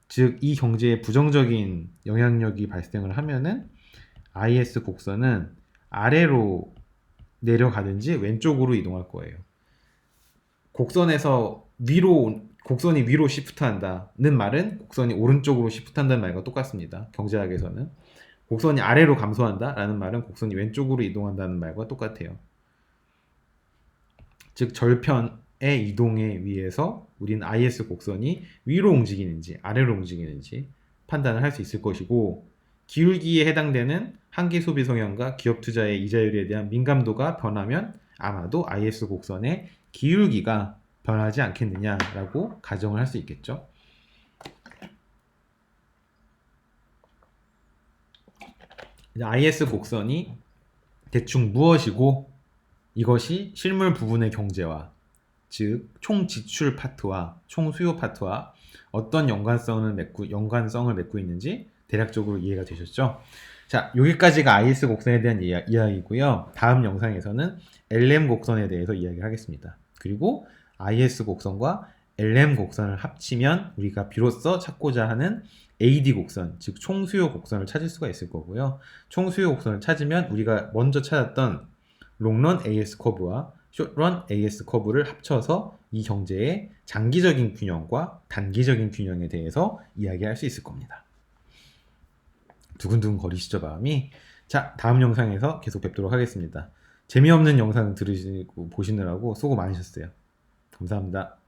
즉 이 경제에 부정적인 영향력이 발생을 하면은 IS 곡선은 아래로 내려가든지 왼쪽으로 이동할 거예요. 곡선이 위로 시프트한다는 말은 곡선이 오른쪽으로 시프트한다는 말과 똑같습니다. 경제학에서는 곡선이 아래로 감소한다라는 말은 곡선이 왼쪽으로 이동한다는 말과 똑같아요. 즉 절편의 이동에 의해서 우리는 IS 곡선이 위로 움직이는지 아래로 움직이는지 판단을 할 수 있을 것이고 기울기에 해당되는 한계 소비 성향과 기업 투자의 이자율에 대한 민감도가 변하면 아마도 IS 곡선의 기울기가 변하지 않겠느냐라고 가정을 할 수 있겠죠. IS 곡선이 대충 무엇이고 이것이 실물 부분의 경제와 즉 총 지출 파트와 총 수요 파트와 어떤 연관성을 맺고 있는지 대략적으로 이해가 되셨죠? 자, 여기까지가 IS 곡선에 대한 이야기고요. 다음 영상에서는 LM 곡선에 대해서 이야기를 하겠습니다. 그리고 IS 곡선과 LM 곡선을 합치면 우리가 비로소 찾고자 하는 AD 곡선, 즉 총수요 곡선을 찾을 수가 있을 거고요. 총수요 곡선을 찾으면 우리가 먼저 찾았던 롱런 AS 커브와 숏런 AS 커브를 합쳐서 이 경제의 장기적인 균형과 단기적인 균형에 대해서 이야기할 수 있을 겁니다. 두근두근 거리시죠, 마음이? 자, 다음 영상에서 계속 뵙도록 하겠습니다. 재미없는 영상 들으시고 보시느라고 수고 많으셨어요. 감사합니다.